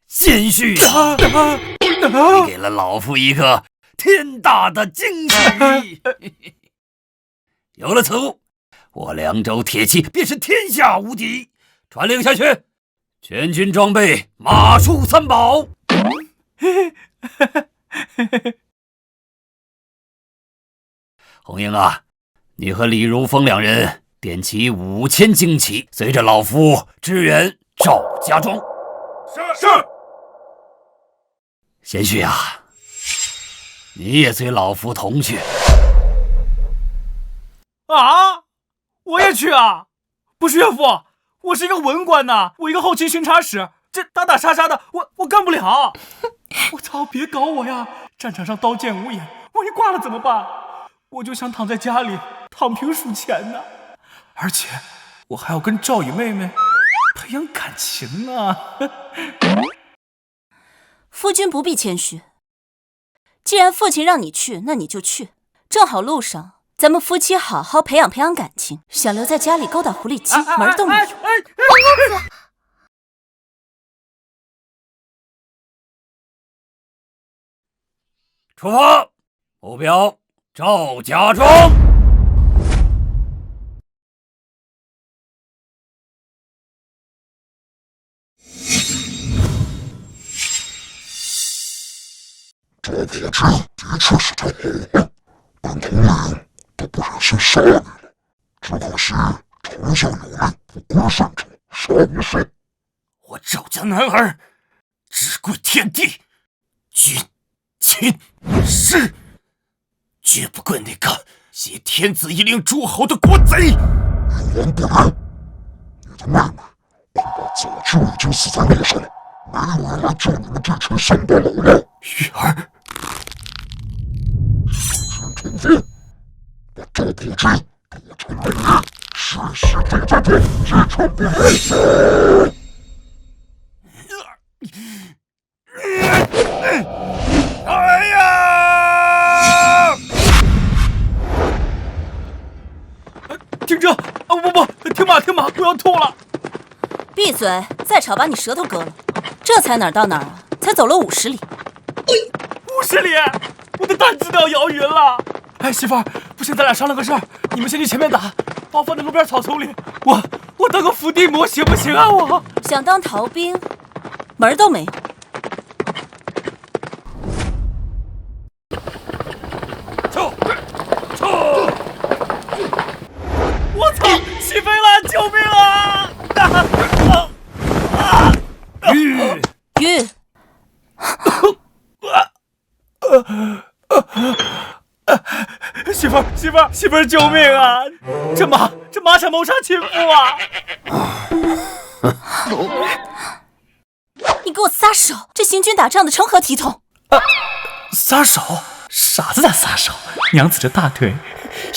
贤婿啊，你给了老夫一个天大的惊喜！有了此物，我凉州铁骑便是天下无敌。传令下去，全军装备马术三宝。红英啊，你和李如风2人点齐5000旌旗，随着老夫支援赵家庄。是。贤婿啊，你也随老夫同去。啊！我也去啊！不是岳父，我是一个文官呐，我一个后勤巡查使，这打打杀杀的，我干不了。我操！别搞我呀！战场上刀剑无眼，万一挂了怎么办？我就想躺在家里躺平数钱呢，而且我还要跟赵宇妹妹培养感情呢。夫君不必谦虚，既然父亲让你去，那你就去。正好路上咱们夫妻好好培养培养感情，想留在家里勾搭狐狸精，门儿都没有。王公子，出发，目标赵家庄。赵宝驹的确是条好汉，本统领都不忍心杀你了，只可惜丞相有令，不归顺承，杀无赦。我赵家男儿只归天地，君、亲、师，绝不归那个挟天子以令诸侯的国贼。冥顽不灵，你的妹妹恐怕早就已经死在路上了，没有人来救你们这群乡巴佬了。玉儿，重复，把赵宝驹剁成肉泥，世世代代的一成不变。哎呀！停车！不，停马，不要吐了！闭嘴！再吵把你舌头割了。这才哪儿到哪儿啊？才走了50里。50里，我的胆子都要摇匀了。哎，媳妇儿，不行，咱俩商量个事儿，你们先去前面打，把我放在路边草丛里，我当个伏地魔行不行啊？我想当逃兵，门儿都没有。我操！起飞了！救命啊！玉，媳妇儿，救命啊！这马场谋杀亲夫啊！你给我撒手！这行军打仗的成何体统？撒手？傻子咋撒手？娘子这大腿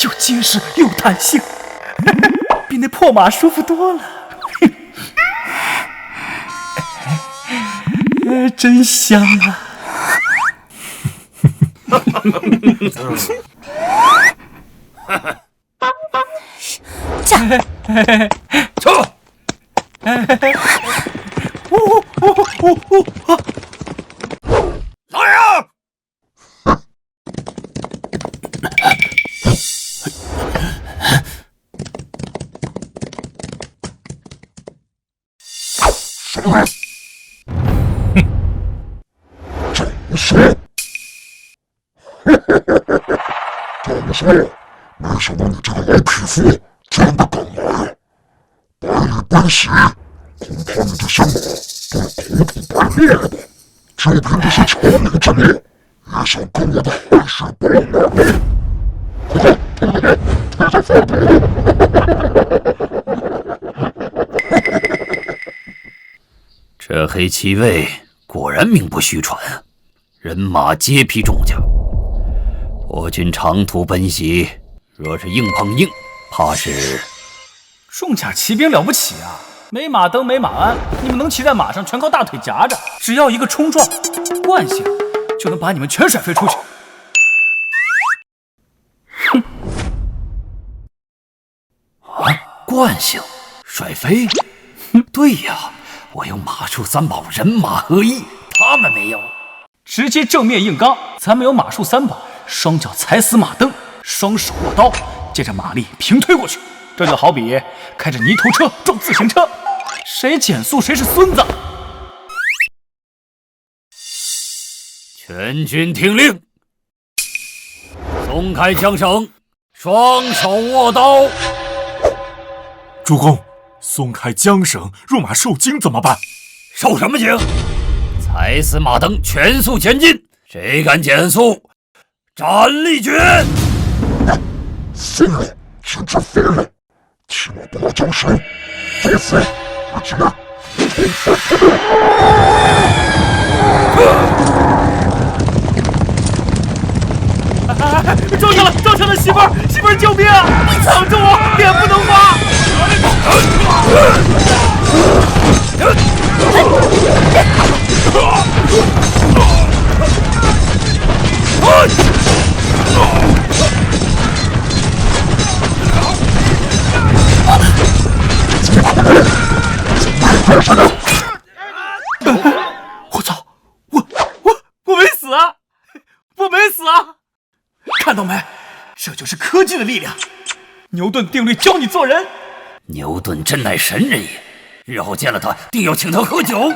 又结实又弹性，比那破马舒服多了。真香啊！站！走！来呀！上来！这么说，没想到你这个老匹夫真的敢来呀！百里奔袭，恐怕你的相马都苦土败裂了吧？就凭这些巧女之名，也想跟我的坏事报马吗？快放这黑七卫果然名不虚传，人马皆披重甲。我军长途奔袭，若是硬碰硬，怕是……重甲骑兵了不起啊！没马蹬没马鞍，你们能骑在马上，全靠大腿夹着，只要一个冲撞，惯性就能把你们全甩飞出去。哼！啊，惯性甩飞？对呀，我有马术三宝，人马合一，他们没有。直接正面硬刚，咱们有马术三宝，双脚踩死马蹬，双手握刀，借着马力平推过去。这就好比开着泥头车撞自行车，谁减速谁是孙子。全军听令，松开缰绳，双手握刀。主公，松开缰绳，若马受惊怎么办？受什么惊？踩死马蹬，全速前进。谁敢减速，斩立决！疯了，简直疯了！替我把缰绳放死，我去了！撞上了！媳妇儿救命啊！藏住我，脸不能花！我操！我没死啊！我没死啊！看到没？这就是科技的力量。牛顿定律教你做人。牛顿真乃神人也，日后见了他，定要请他喝酒。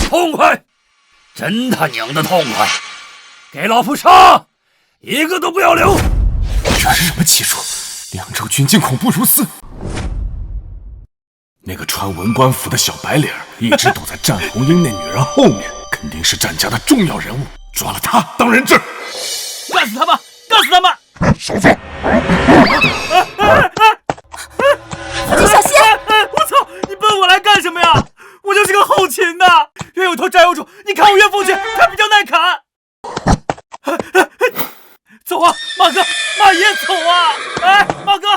痛快！真他娘的痛快！给老夫杀！一个都不要留！这是什么技术？凉州军竟恐怖如斯！那个穿文官服的小白脸一直躲在战红英那女人后面，肯定是战家的重要人物。抓了他当人质，干死他们！干死他们！小子，你小心！我操！你奔我来干什么呀？我就是个后勤的，冤有头债有主，你砍我岳父去，他比较耐砍。走啊，马哥，马爷走啊！哎，马哥，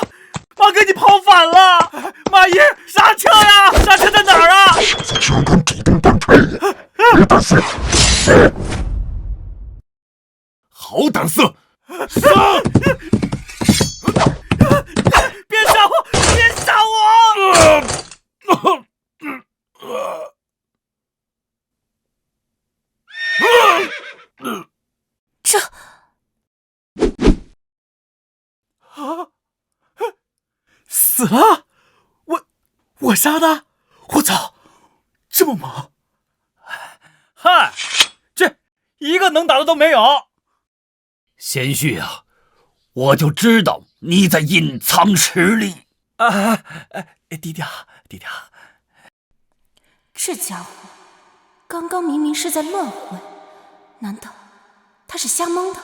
你跑反了！马爷，刹车呀！刹车在哪儿啊？小子居然敢主动单推，没胆色！好胆色！杀！别杀我！别杀我！这死了！我杀的！我操，这么猛！嗨，这一个能打的都没有。贤婿啊，我就知道你在隐藏实力。低调低调。这家伙刚刚明明是在乱混，难道他是瞎蒙的？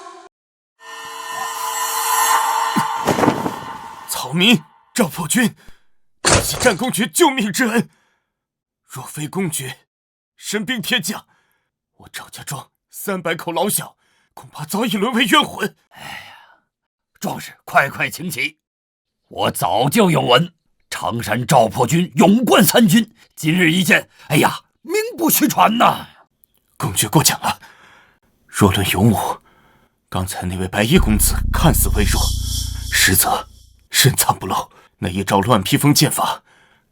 曹民、赵破军，感谢战公爵救命之恩。若非公爵神兵天降，我赵家庄300口老小恐怕早已沦为冤魂。哎呀，壮士，快快请起！我早就有闻，常山赵破军勇冠3军，今日一见，哎呀，名不虚传呐！公爵过奖了。若论勇武，刚才那位白衣公子看似微弱，实则深藏不露。那一招乱披风剑法，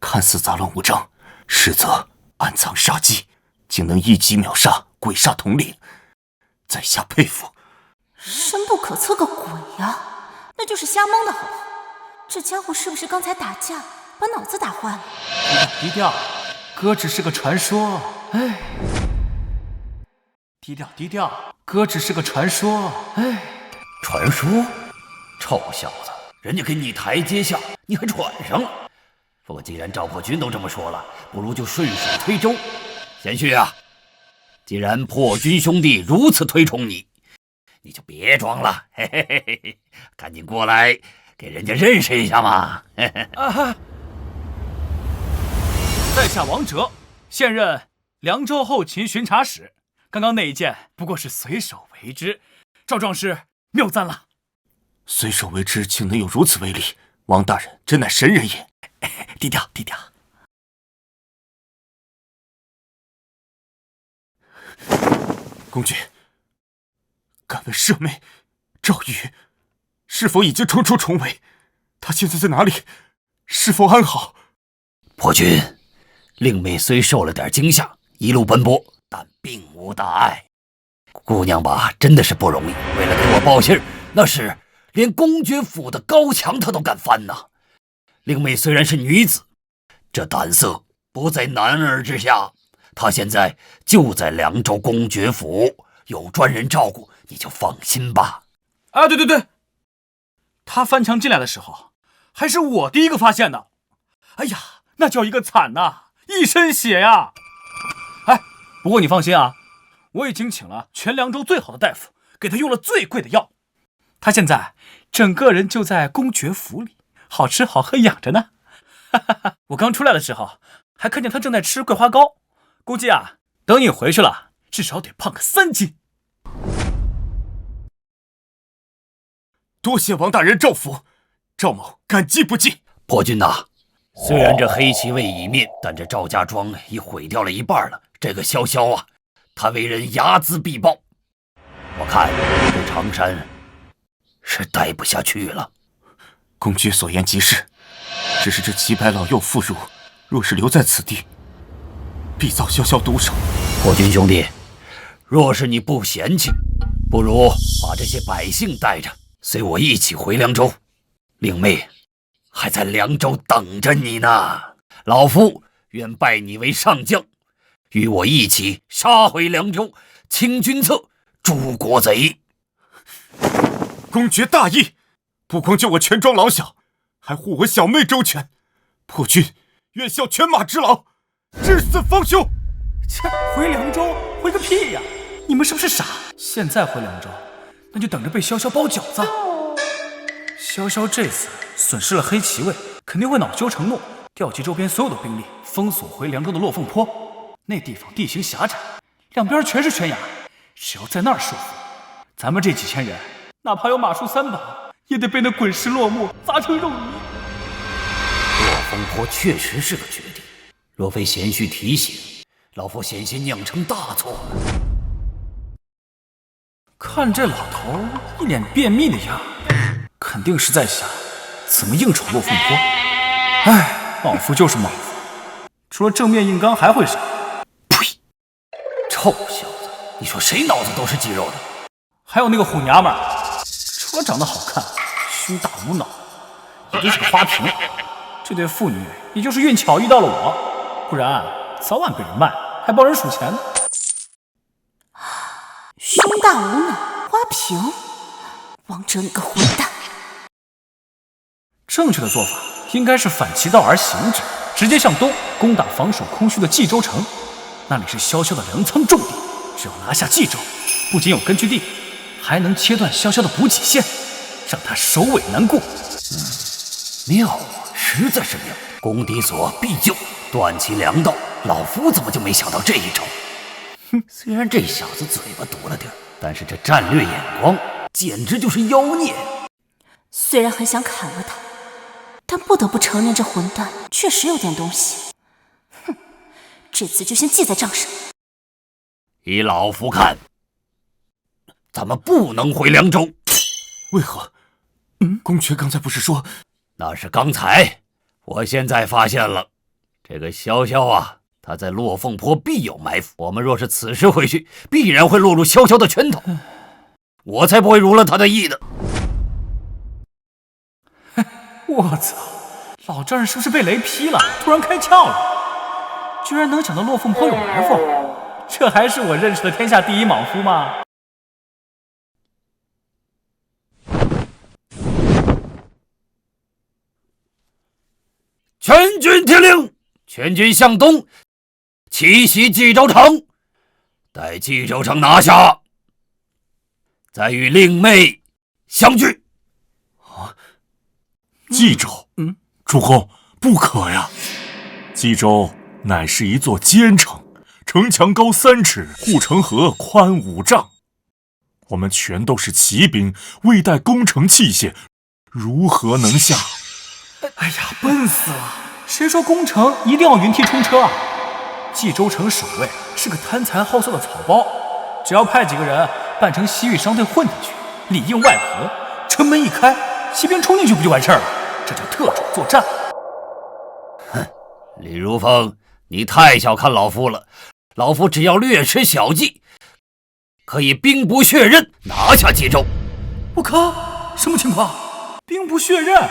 看似杂乱无章，实则暗藏杀机，竟能一击秒杀鬼煞统领，在下佩服。深不可测个鬼呀！那就是瞎蒙的好不好？这家伙是不是刚才打架把脑子打坏了？低调，哥只是个传说。哎，低调，哥只是个传说。哎，传说？臭小子，人家给你台阶下，你还喘上了。不过既然赵破军都这么说了，不如就顺水推舟。贤婿啊，既然破军兄弟如此推崇你，你就别装了，嘿嘿嘿嘿，赶紧过来给人家认识一下嘛。嘿嘿在下王哲，现任凉州后勤巡查使。刚刚那一件不过是随手为之，赵壮士谬赞了。随手为之，竟能有如此威力，王大人真乃神人也。低调低调。公爵，敢问舍妹赵玉是否已经冲出重围？她现在在哪里？是否安好？破军，令妹虽受了点惊吓，一路奔波，但并无大碍。姑娘吧，真的是不容易，为了给我报信，那是连公爵府的高墙她都敢翻呐。令妹虽然是女子，这胆色不在男儿之下。她现在就在凉州公爵府，有专人照顾，你就放心吧。啊，对，她翻墙进来的时候，还是我第一个发现的。哎呀，那叫一个惨呐，一身血呀！哎，不过你放心啊，我已经请了全凉州最好的大夫，给她用了最贵的药。她现在整个人就在公爵府里，好吃好喝养着呢。我刚出来的时候，还看见她正在吃桂花糕，估计啊，等你回去了，至少得胖个3斤。多谢王大人照拂，赵某感激不尽。破军呐，虽然这黑旗未已灭，但这赵家庄已毁掉了一半了。这个潇潇啊，他为人睚眦必报，我看这常山是待不下去了。公爵所言极是，只是这齐白老幼妇孺，若是留在此地，必遭萧萧毒手。破军兄弟，若是你不嫌弃，不如把这些百姓带着，随我一起回凉州。令妹还在凉州等着你呢。老夫愿拜你为上将，与我一起杀回凉州，清君侧，诛国贼。公爵大义，不光救我全庄老小，还护我小妹周全。破军愿效犬马之劳，至死方休。切，回凉州回个屁呀！你们是不是傻？现在回凉州，那就等着被萧萧包饺子。萧萧这次损失了黑骑卫，肯定会恼羞成怒，调集周边所有的兵力，封锁回凉州的落凤坡。那地方地形狭窄，两边全是悬崖，只要在那儿收复，咱们这几千人，哪怕有马术3把，也得被那滚石落木砸成肉泥。落凤坡确实是个绝地，若非贤婿提醒，老夫险些酿成大错。看这老头一脸便秘的样，肯定是在想怎么硬闯落凤坡。哎，莽夫就是莽夫，除了正面硬刚还会啥？呸！臭小子，你说谁脑子都是肌肉的？还有那个虎娘们，除了长得好看，胸大无脑，也就是个花瓶。这对父女也就是运巧遇到了我，不然早晚被人卖，还帮人数钱呢。胸大无脑，花瓶，王哲你个混蛋！正确的做法应该是反其道而行之，直接向东攻打防守空虚的冀州城。那里是萧萧的粮仓重地，只要拿下冀州，不仅有根据地，还能切断萧萧的补给线，让他首尾难顾。妙啊，实在是妙！攻敌所必救，断其粮道。老夫怎么就没想到这一招？虽然这小子嘴巴毒了点，但是这战略眼光简直就是妖孽。虽然很想砍了他，但不得不承认这混蛋确实有点东西。哼，这次就先记在账上。依老夫看，咱们不能回凉州。为何？公爵刚才不是说……那是刚才，我现在发现了，这个萧萧啊，他在落凤坡必有埋伏。我们若是此时回去，必然会落入萧萧的圈套。我才不会如了他的意的。我操，老丈人是不是被雷劈了？突然开窍了，居然能想到落凤坡有埋伏，这还是我认识的天下第一莽夫吗？全军听令，全军向东，奇袭冀州城。待冀州城拿下，再与令妹相聚。冀州？主公，不可呀！冀州乃是一座坚城，城墙高3尺，护城河宽5丈。我们全都是骑兵，未带攻城器械，如何能下？哎呀，笨死了！谁说攻城一定要云梯冲车啊？冀州城守卫是个贪财好色的草包，只要派几个人扮成西域商队混进去，里应外合，城门一开，骑兵冲进去不就完事儿了？这叫特种作战。哼，李如风，你太小看老夫了。老夫只要略施小计，可以兵不血刃拿下冀州。我靠，什么情况？兵不血刃？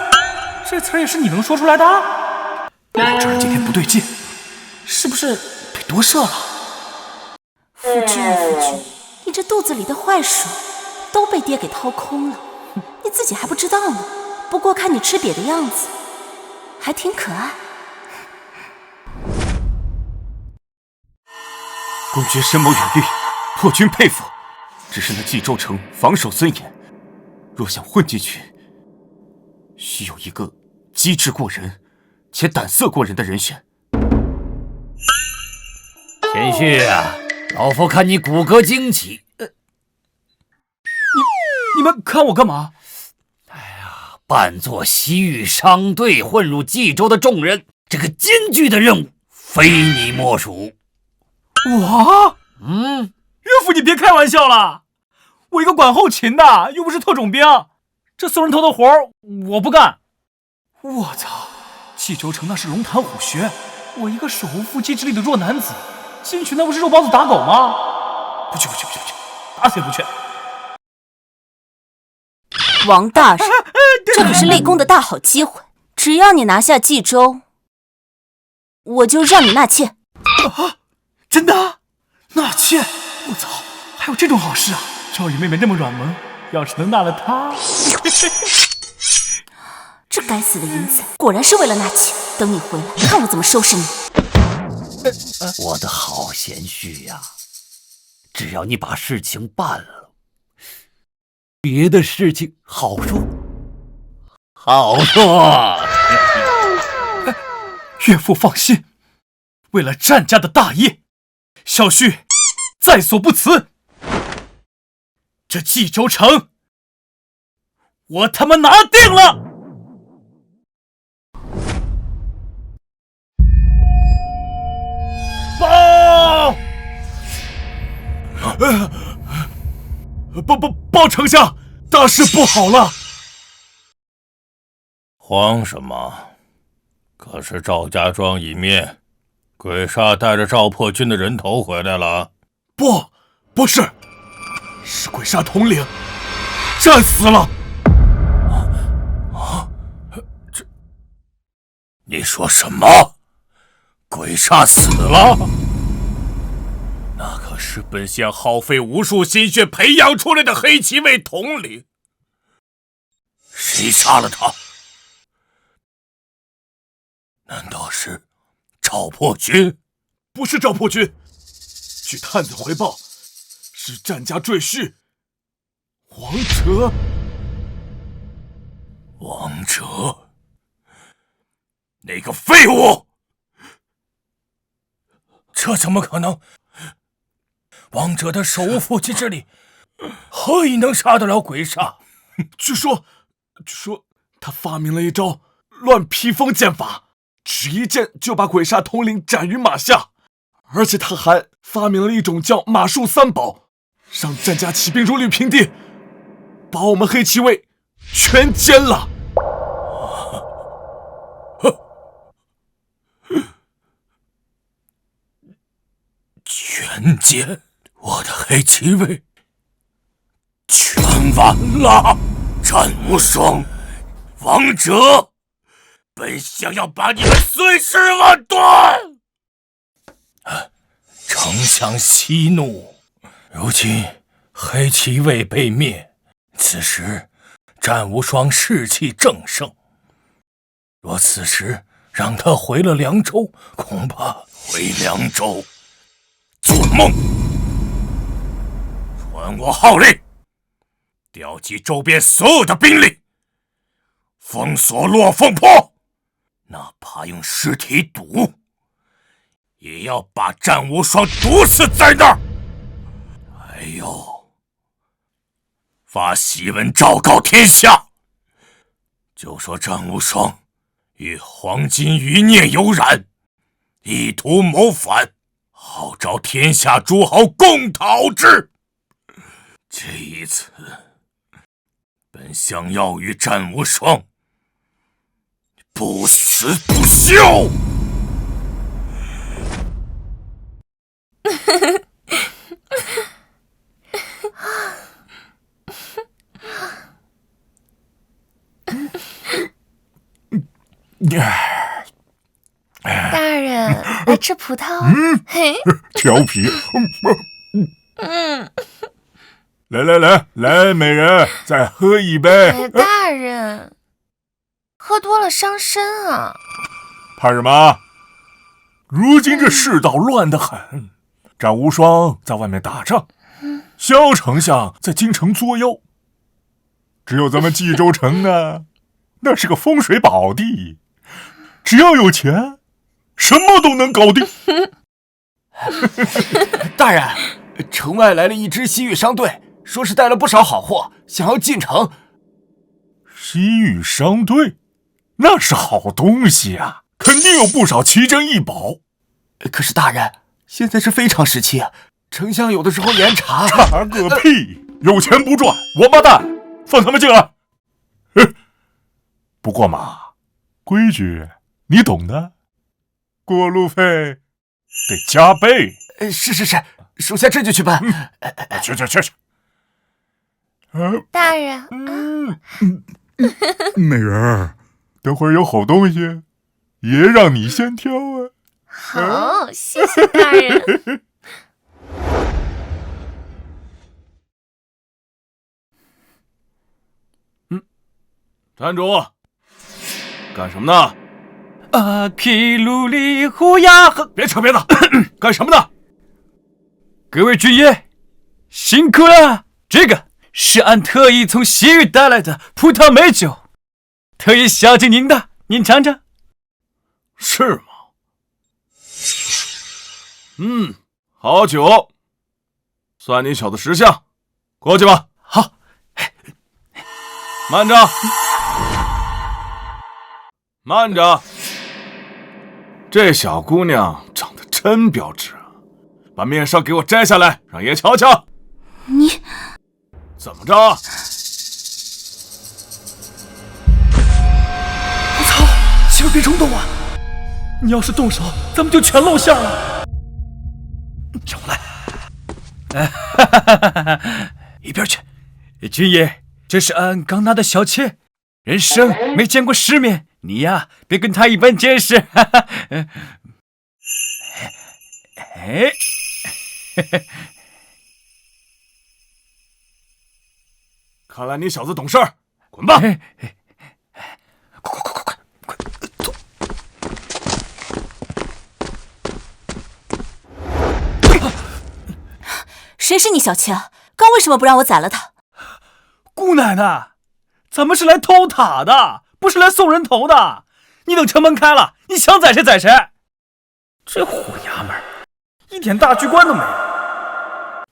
这词儿也是你能说出来的？老丈人今天不对劲，是不是被夺舍了？夫君啊夫君，你这肚子里的坏水都被爹给掏空了，你自己还不知道呢。不过看你吃瘪的样子，还挺可爱。公爵深谋远虑，破军佩服。只是那冀州城防守森严，若想混进去，需有一个机智过人且胆色过人的人选。贤婿啊，老夫看你骨骼惊奇。你们看我干嘛？扮作西域商队混入冀州的众人，这个艰巨的任务非你莫属。我？岳父你别开玩笑了，我一个管后勤的，又不是特种兵，这送人头的活我不干。我操，冀州城那是龙潭虎穴，我一个手无缚鸡之力的弱男子，进去那不是肉包子打狗吗？不去，打死也不去。王大人，这可是立功的大好机会，只要你拿下冀州，我就让你纳妾。真的？纳妾？我操，还有这种好事啊！赵宇妹妹这么软萌，要是能纳了她……这该死的银子，果然是为了纳妾。等你回来，看我怎么收拾你！我的好贤婿呀，只要你把事情办了，别的事情好说，好说。岳父放心，为了战家的大业，小婿在所不辞。这冀州城，我他妈拿定了！报丞相，大事不好了！慌什么？可是赵家庄一面，鬼煞带着赵破军的人头回来了。不是，是鬼煞统领战死了。这，你说什么？鬼煞死了？那可是本县耗费无数心血培养出来的黑旗卫统领，谁杀了他？难道是赵破军？不是赵破军，据探子回报，是战家赘婿王哲。王哲，那个废物！这怎么可能？王哲的手无缚鸡之力，何以能杀得了鬼煞？据说他发明了一招乱披风剑法，只一剑就把鬼煞统领斩于马下。而且他还发明了一种叫马术三宝，让战家骑兵如履平地，把我们黑旗卫全歼了。全歼我的黑旗卫，全完了！战无双，王哲，本想要把你们碎尸万段！丞相息怒，如今黑旗卫被灭，此时战无双士气正盛，若此时让他回了凉州，恐怕回凉州做梦。传我号令，调集周边所有的兵力，封锁落凤坡，哪怕用尸体堵，也要把战无双毒死在那儿。还有，发檄文昭告天下，就说战无双与黄金余孽有染，意图谋反，号召天下诸侯共讨之。这一次，本想要与战无双不死不休。大人，来吃葡萄。嘿，调皮。来，美人，再喝一杯。大人，喝多了伤身啊。怕什么？如今这世道乱得很，战无双在外面打仗，萧丞相在京城作妖，只有咱们冀州城呢，那是个风水宝地，只要有钱，什么都能搞定。大人，城外来了一支西域商队，说是带了不少好货，想要进城。西域商队，那是好东西啊，肯定有不少奇珍异宝。可是大人，现在是非常时期啊，丞相有的时候严查。查个屁！有钱不赚，王八蛋，放他们进来。不过嘛，规矩你懂的，过路费得加倍。是，属下这就去办。去。大人，美人，等会儿有好东西，也让你先挑啊。好，谢谢大人。站住！干什么呢？阿基鲁里胡呀呵，别扯别的，干什么呢？各位军爷，辛苦了！这个是俺特意从西域带来的葡萄美酒，特意孝敬您的，您尝尝。是吗？好酒，算你小子识相。过去吧。好。慢着，这小姑娘长得真标致啊！把面纱给我摘下来，让爷瞧瞧。你怎么着？我操！媳妇别冲动啊！你要是动手，咱们就全露馅了。找来！一边去！军爷，这是俺刚拿的小妾，人生没见过世面。你呀，别跟他一般见识。看来你小子懂事儿，滚吧！快走！谁是你小妾？刚为什么不让我宰了他？姑奶奶，咱们是来偷塔的，不是来送人头的。你等城门开了，你想宰谁宰谁。这虎娘们儿，一点大局观都没有。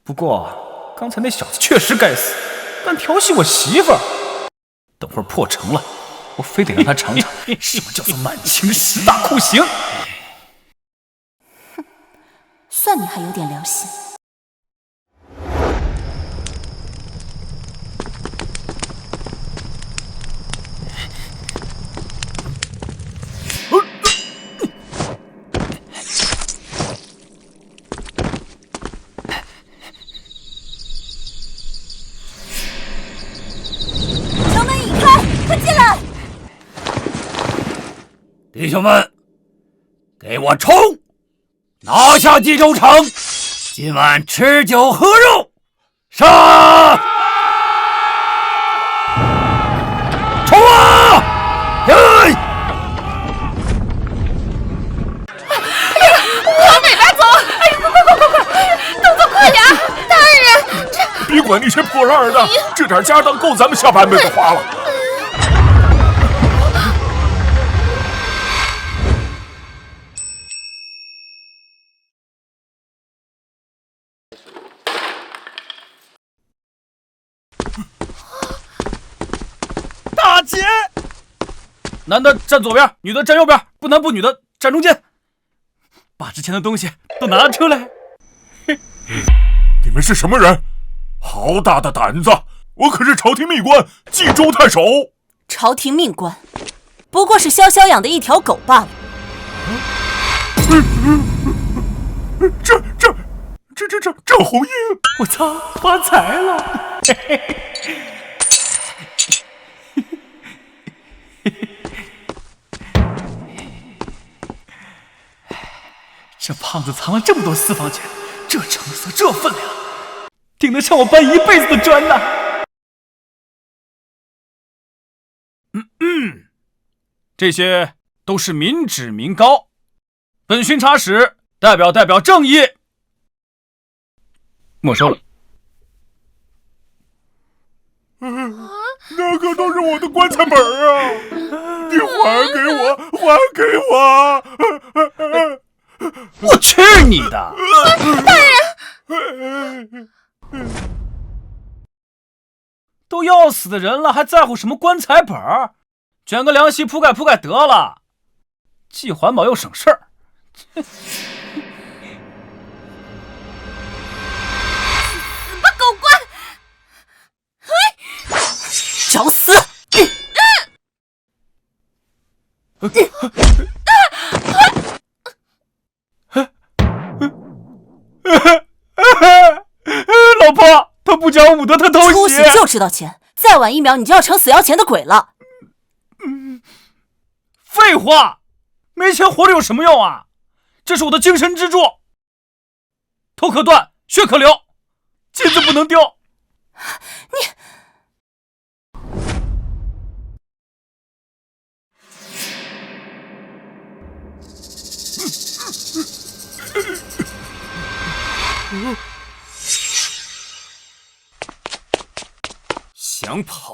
不过刚才那小子确实该死，敢调戏我媳妇儿。等会儿破城了，我非得让他尝尝什么叫做满清10大酷刑。哼，算你还有点良心。弟兄们，给我冲！拿下冀州城，今晚吃酒喝肉，杀！冲啊！往哪边走？哎呀，快！动作快点！大人，别管那些破烂儿的，这点家当够咱们下半辈子花了。大姐，男的站左边，女的站右边，不男不女的站中间。把之前的东西都拿出来。你们是什么人？好大的胆子！我可是朝廷命官，冀州太守。朝廷命官，不过是潇潇养的一条狗罢了。这红英，我操，发财了！这胖子藏了这么多私房钱，这成色，这分量，顶得上我搬一辈子的砖呐！这些都是民脂民膏，本巡查使代表正义，没收了。那可都是我的棺材本啊！你还给我，还给我！我去你的！大人，都要死的人了，还在乎什么棺材本儿？卷个凉席铺盖得了，既环保又省事儿。把狗官！找死！江武德他偷袭。出息就知道钱，再晚1秒你就要成死要钱的鬼了。废话，没钱活着有什么用啊？这是我的精神支柱。头可断，血可流，金子不能丢。你。想跑？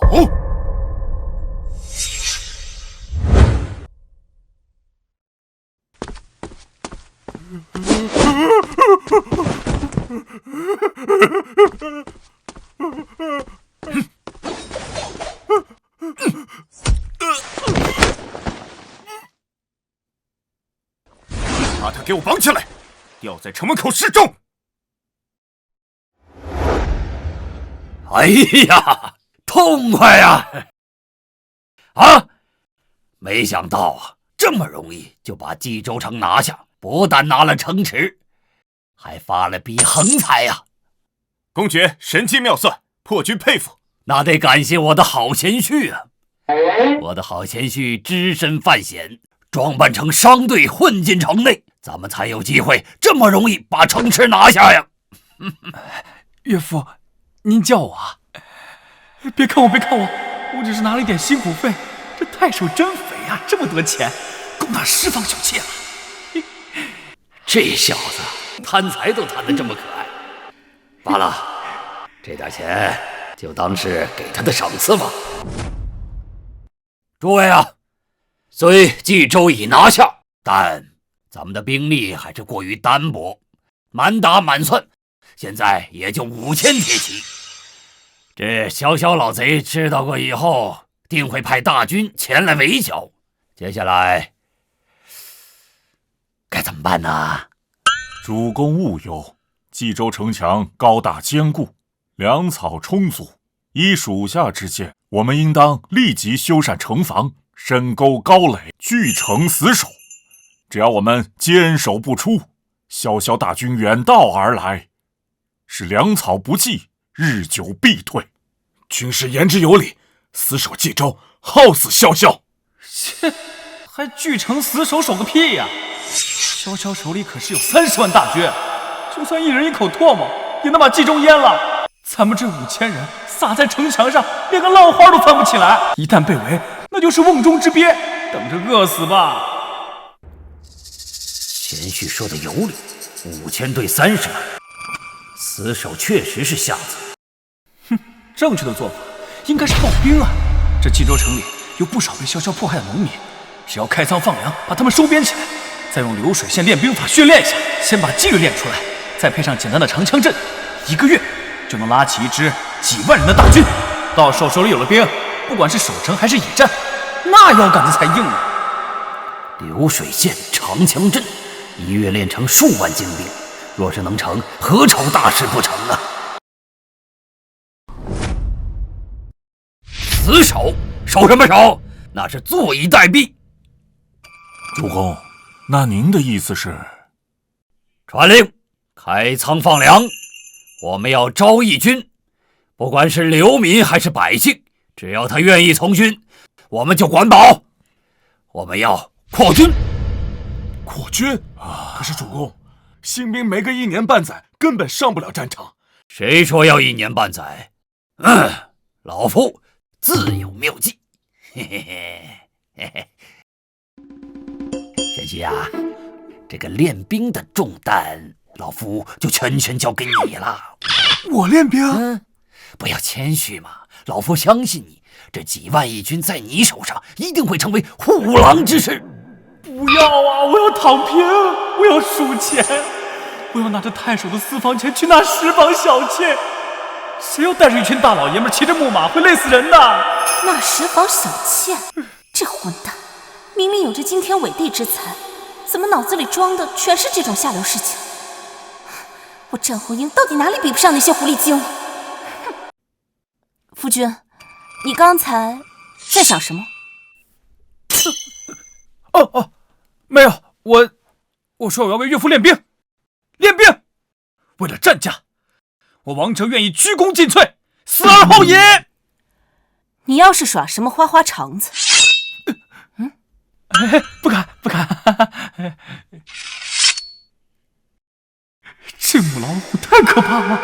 把他给我绑起来，吊在城门口示众。哎呀，痛快呀！啊，没想到啊，这么容易就把冀州城拿下，不但拿了城池，还发了笔横财呀！公爵神机妙算，破军佩服。那得感谢我的好贤婿啊！我的好贤婿只身犯险，装扮成商队混进城内，咱们才有机会这么容易把城池拿下呀！岳父，您叫我啊？别看我，我只是拿了一点辛苦费。这太守真肥啊，这么多钱，够那10房小妾了。这小子贪财都贪得这么可爱。罢了，这点钱就当是给他的赏赐吧。诸位啊，虽冀州已拿下，但咱们的兵力还是过于单薄，满打满算，现在也就5000铁骑。这小小老贼知道过以后，定会派大军前来围剿。接下来该怎么办呢？主公勿忧，冀州城墙高大坚固，粮草充足。依属下之见，我们应当立即修缮城防，深沟高垒，据城死守。只要我们坚守不出，萧萧大军远道而来，是粮草不济，日久必退。军师言之有理，死守冀州，耗死萧萧。切，还据城死守，守个屁呀！萧萧手里可是有30万大军，就算一人一口唾沫，也能把冀州淹了。咱们这5000人撒在城墙上，连个浪花都翻不起来。一旦被围，那就是瓮中之鳖，等着饿死吧。贤婿说的有理，5000对30万，死守确实是下策。哼，正确的做法应该是暴兵啊！这冀州城里有不少被萧萧迫害的农民，只要开仓放粮，把他们收编起来，再用流水线练兵法训练一下，先把纪律练出来，再配上简单的长枪阵，1个月就能拉起一支几万人的大军。到时候手里有了兵，不管是守城还是野战，那腰杆子才硬呢。流水线、长枪阵，1月练成数万精兵，若是能成，何愁大事不成啊？死守，守什么守？那是坐以待毙。主公，那您的意思是？传令，开仓放粮。我们要招义军，不管是流民还是百姓，只要他愿意从军，我们就管饱。我们要扩军。扩军啊！可是主公，新兵没个1年半载，根本上不了战场。谁说要1年半载？老夫自有妙计。嘿嘿嘿嘿嘿。贤婿啊，这个练兵的重担，老夫就全交给你了。我练兵？不要谦虚嘛，老夫相信你，这几万义军在你手上一定会成为虎狼之师。不要啊！我要躺平，我要数钱，我要拿着太守的私房钱去拿10房小妾。谁要带着一群大老爷们骑着木马，会累死人的。那10房小妾，这混蛋明明有着惊天伟地之才，怎么脑子里装的全是这种下流事情？我战红英到底哪里比不上那些狐狸精？夫君，你刚才在想什么？没有，我说我要为岳父练兵，为了战家，我王哲愿意鞠躬尽瘁，死而后已。你要是耍什么花花肠子，不敢。这母老虎太可怕了。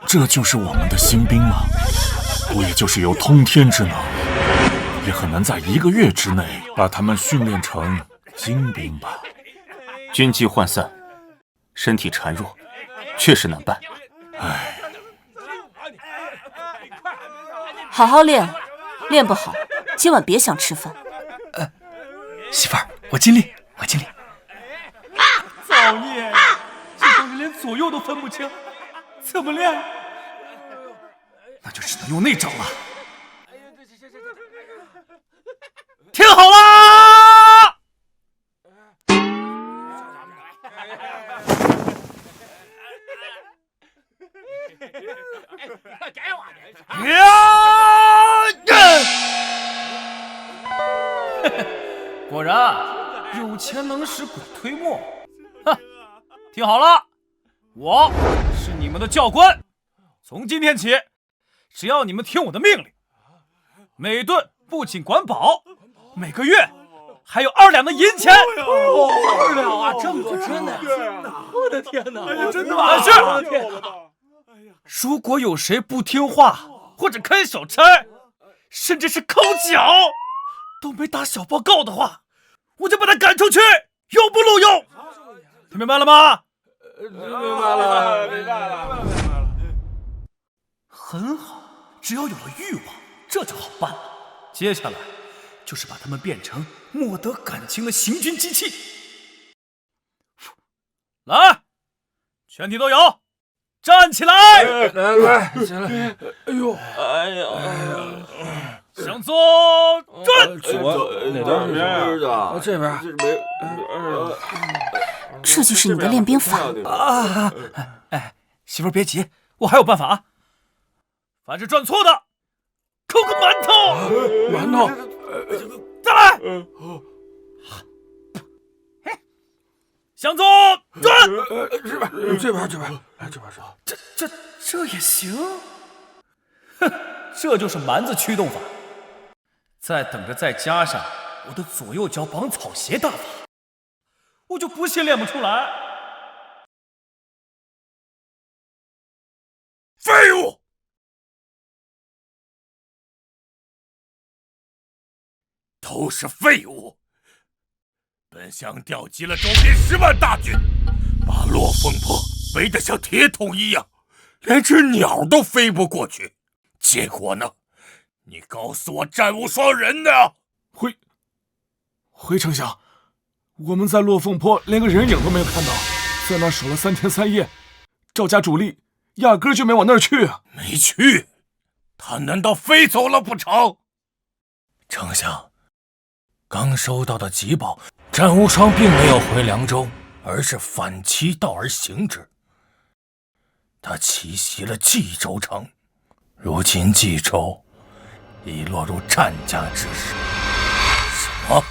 这就是我们的新兵吗？不也就是有通天之能，也很难在1个月之内把他们训练成精兵吧？军纪涣散，身体孱弱，确实难办。唉，好好练，练不好，今晚别想吃饭。媳妇儿，我尽力。造孽！这帮人连左右都分不清，怎么练？那就只能用那招了。听好啦！果然，有钱能使鬼推磨。哼，听好了，我是你们的教官，从今天起，只要你们听我的命令，每顿不仅管饱，每个月还有2两的银钱。2两啊，这么多，真的？我的天哪！真的吗？是。如果有谁不听话，或者开小差，甚至是抠脚，都没打小报告的话，我就把他赶出去，永不录用。听明白了吗？明白了。很好，只要有了欲望，这就好办了。接下来就是把他们变成莫得感情的行军机器。来，全体都有，站起来！来，起来！哎呀！向左转！哪边的？这边。这就是你的练兵法啊！哎，媳妇儿别急，我还有办法啊！凡是转错的，扣个馒头！馒头！再来！向左转！这边。这也行？哼，这就是蛮子驱动法。再等着再加上我的左右脚绑草鞋大法，我就不信练不出来。废物！都是废物！本乡调集了周边10万大军，把落凤坡围得像铁桶一样，连只鸟都飞不过去。结果呢？你告诉我，战无双人呢？回丞相，我们在落凤坡连个人影都没有看到，在那儿守了3天3夜，赵家主力压根就没往那儿去啊！没去？他难道飞走了不成？丞相，刚收到的急报，战无双并没有回凉州，而是反其道而行之。他奇袭了冀州城，如今冀州已落入战家之手。什么？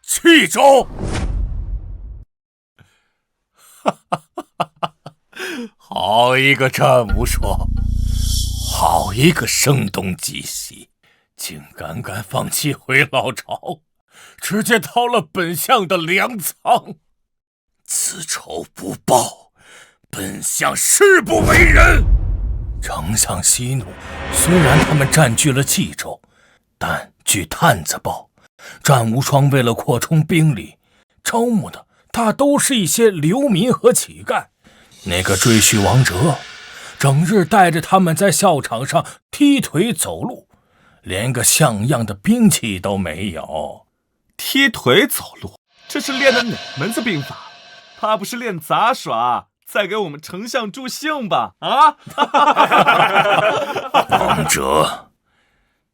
冀州？好一个战无双，好一个声东击西，竟敢放弃回老巢，直接掏了本相的粮仓。此仇不报，本相誓不为人。丞相息怒，虽然他们占据了冀州，但据探子报，战无双为了扩充兵力，招募的大都是一些流民和乞丐。那个赘婿王哲，整日带着他们在校场上踢腿走路，连个像样的兵器都没有。踢腿走路，这是练的哪门子兵法？怕不是练杂耍，再给我们丞相助兴吧？啊！王哲，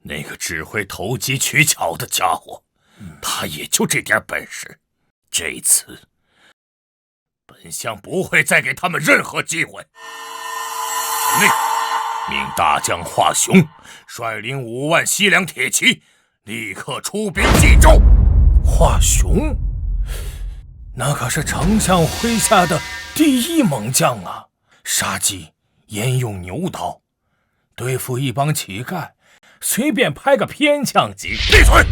那个只会投机取巧的家伙，他也就这点本事。这一次，本相不会再给他们任何机会。传令，命大将华雄率领5万西凉铁骑，立刻出兵冀州。华雄，那可是丞相麾下的第一猛将啊！杀鸡焉用牛刀，对付一帮乞丐，随便拍个偏将即闭嘴！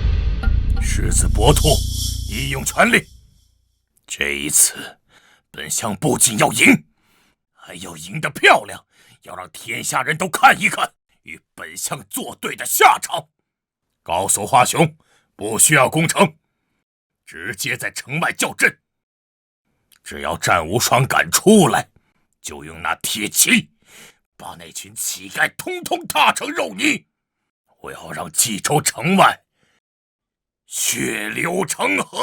狮子搏兔，一用全力。这一次，本相不仅要赢，还要赢得漂亮，要让天下人都看一看与本相作对的下场。告诉华雄，不需要攻城，直接在城外叫阵。只要战无双敢出来，就用那铁骑把那群乞丐通通踏成肉泥。我要让冀州城外血流成河。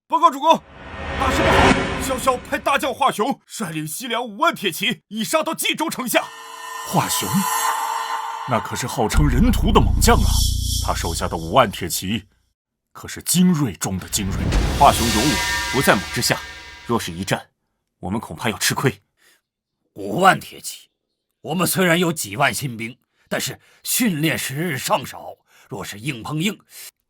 报告主公，大事不好！萧派大将华雄率领西凉5万铁骑已杀到冀州城下。华雄，那可是号称人屠的猛将啊！他手下的5万铁骑，可是精锐中的精锐。华雄有我不在猛之下，若是一战，我们恐怕要吃亏。 5万铁骑，我们虽然有几万新兵，但是训练时日尚少，若是硬碰硬，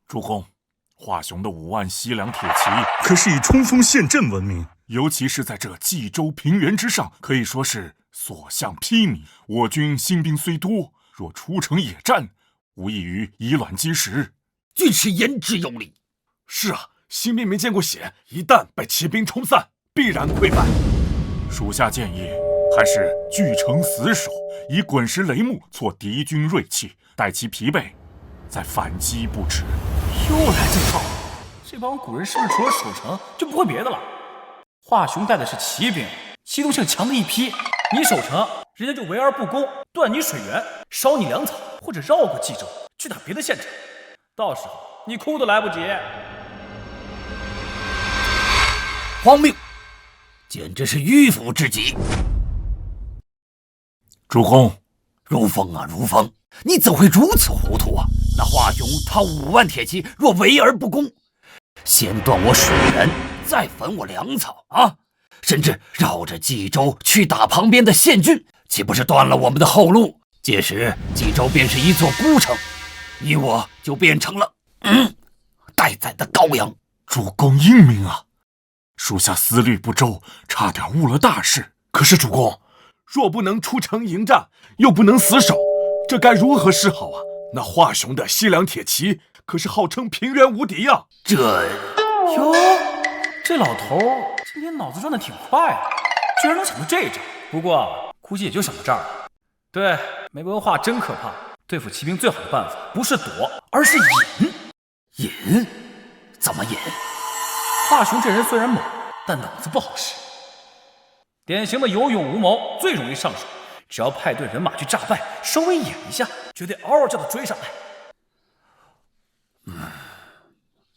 主公，华雄的5万西凉铁骑可是以冲锋陷阵闻名，尤其是在这冀州平原之上，可以说是所向披靡。我军新兵虽多，若出城野战，无异于以卵击石。军师言之有理。是啊，新兵没见过血，一旦被骑兵冲散，必然溃败。属下建议，还是据城死守，以滚石雷木挫敌军锐气，待其疲惫，再反击不迟。又来这套，这帮古人是不是除了守城就不会别的了？华雄带的是骑兵，机动性强的一批，你守城，人家就围而不攻，断你水源，烧你粮草，或者绕过冀州去打别的县城，到时候你哭都来不及。荒谬，简直是迂腐至极。主公，如风啊如风，你怎会如此糊涂啊？那华雄他5万铁骑若围而不攻，先断我水源，再焚我粮草啊，甚至绕着冀州去打旁边的县郡，岂不是断了我们的后路？届时冀州便是一座孤城，你我就变成了待宰的羔羊。主公英明啊！属下思虑不周，差点误了大事。可是主公，若不能出城迎战，又不能死守，这该如何是好啊？那华雄的西凉铁骑可是号称平原无敌啊！哟，这老头今天脑子转得挺快的，居然能想到这招。不过估计也就想到这儿了。对，没文化真可怕。对付骑兵最好的办法不是躲，而是引。引？怎么引？华雄这人虽然猛，但脑子不好使。典型的有勇无谋，最容易上手。只要派队人马去诈败，稍微演一下，就得嗷嗷叫他追上来。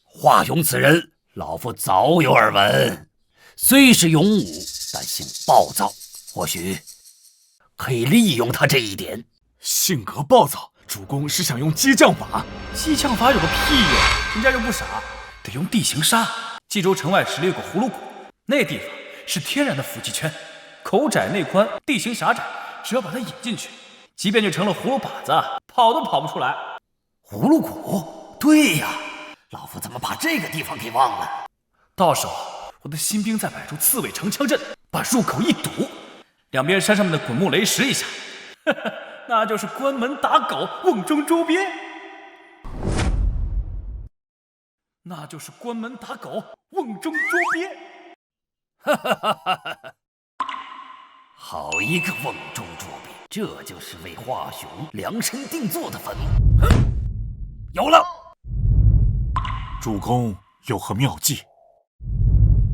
华雄此人，老夫早有耳闻，虽是勇武，但性暴躁，或许可以利用他这一点。性格暴躁，主公是想用激将法？激将法有个屁用，人家又不傻，得用地形杀。冀州城外实力有个葫芦谷，那地方是天然的伏击圈，口窄内宽，地形狭窄，只要把它引进去，即便就成了葫芦靶子，跑都跑不出来。葫芦谷？对呀，老夫怎么把这个地方给忘了？到时候我的新兵再摆出刺猬长枪阵，把入口一堵，两边山上面的滚木雷石一下，那就是关门打狗，瓮中捉鳖。那就是关门打狗，瓮中捉鳖。好一个瓮中捉鳖，这就是为华雄量身定做的坟墓。有了，主公有何妙计？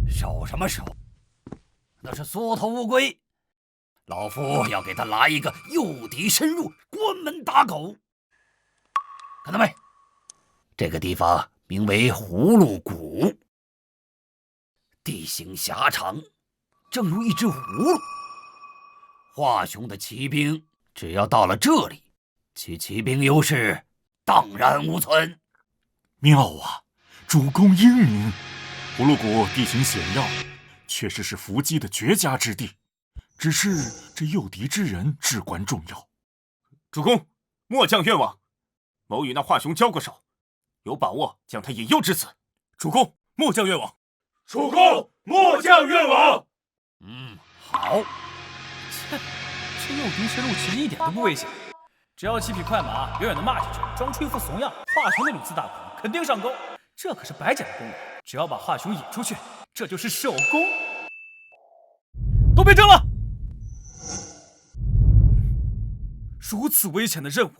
守什么守？那是缩头乌龟。老夫要给他来一个诱敌深入，关门打狗。看到没？这个地方名为葫芦谷，地形狭长，正如一只葫芦。华雄的骑兵只要到了这里，其骑兵优势荡然无存。妙啊，主公英明。葫芦谷地形险要，确实是伏击的绝佳之地。只是这诱敌之人至关重要。主公，末将愿往。某与那华雄交过手，有把握将他引诱至此。主公，末将愿往。主公，末将愿往。好。这诱敌深入其实一点都不危险，只要骑匹快马，远远的骂下去，装出一副怂样，华雄的屡次大狂肯定上钩。这可是白捡的功夫，只要把华雄引出去，这就是首功。都别争了！如此危险的任务，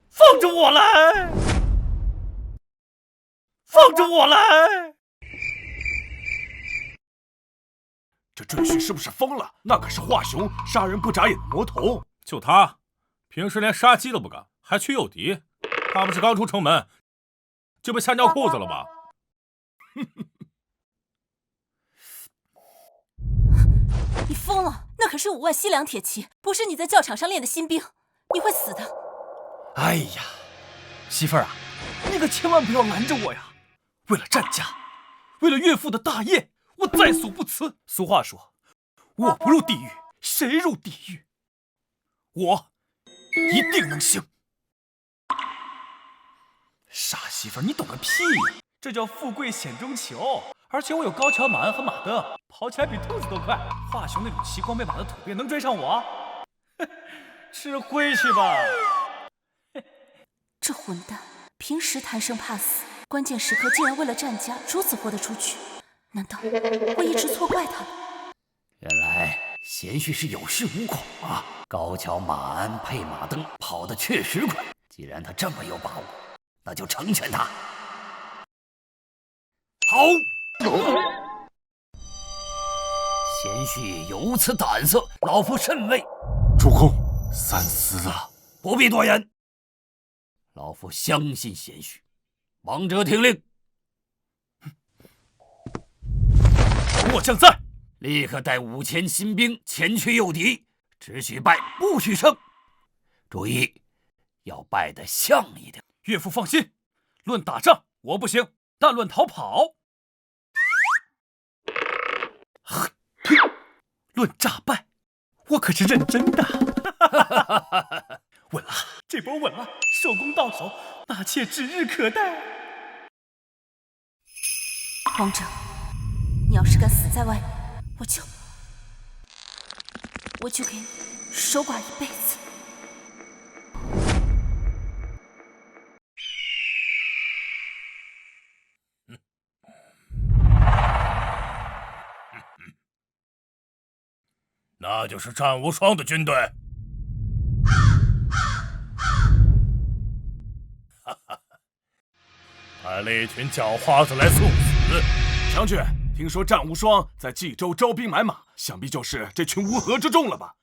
放着我来！放着我来！这赘婿是不是疯了？那可是华雄杀人不眨眼的魔头。就他，平时连杀鸡都不敢，还去诱敌，他不是刚出城门就被吓尿裤子了吧？你疯了！那可是5万西凉铁骑，不是你在教场上练的新兵，你会死的。哎呀，媳妇儿啊，你可千万不要拦着我呀！为了战家，为了岳父的大业，我在所不辞。俗话说，我不入地狱，谁入地狱？我一定能行。傻媳妇儿，你懂个屁呀！这叫富贵险中求。而且我有高桥马鞍和马镫，跑起来比兔子都快。华雄那种骑光背马的土鳖能追上我？吃灰去吧！这混蛋平时贪生怕死，关键时刻竟然为了战家如此豁得出去，难道我一直错怪他了？原来贤婿是有恃无恐啊！高桥马鞍配马镫，跑得确实快。既然他这么有把握，那就成全他。好。贤婿有此胆色，老夫甚慰。主公，三思啊！不必多言，老夫相信贤婿。王者听令。末将在。立刻带5000新兵前去诱敌，只许败不许胜。注意，要败得像一点。岳父放心，论打仗我不行，但论逃跑。论诈败，我可是认真的。稳了，这波稳了，首功到手，纳妾指日可待。王者，你要是敢死在外面，我就给你守寡一辈子。那就是战无双的军队。派了一群叫花子来送死。将军，听说战无双在冀州招兵买马，想必就是这群乌合之众了吧？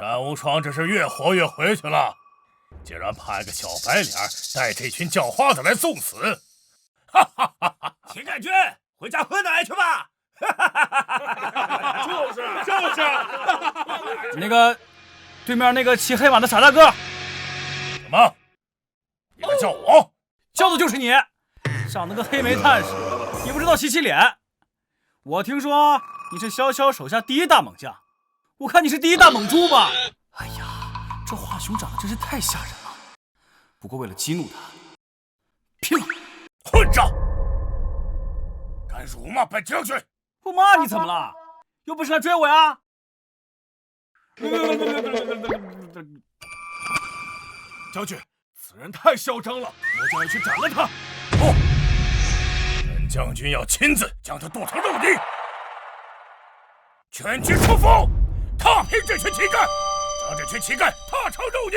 战无双这是越活越回去了，竟然派个小白脸带这群叫花子来送死。秦感军，回家喝奶去吧。就是那个对面那个骑黑马的傻大个。什么？你敢叫我？叫的就是你，长得跟黑煤炭似的，也不知道洗洗脸。我听说你是萧萧手下第一大猛将，我看你是第一大猛猪吧。哎呀，这华雄长得真是太吓人了。不过为了激怒他，拼了！混账！敢辱骂本将军！不骂你怎么了？又不是来追我呀！将军，此人太嚣张了，我将要去斩了他。不，本将军要亲自将他剁成肉泥。全军出府，踏平这群乞丐，将这群乞丐踏成肉泥。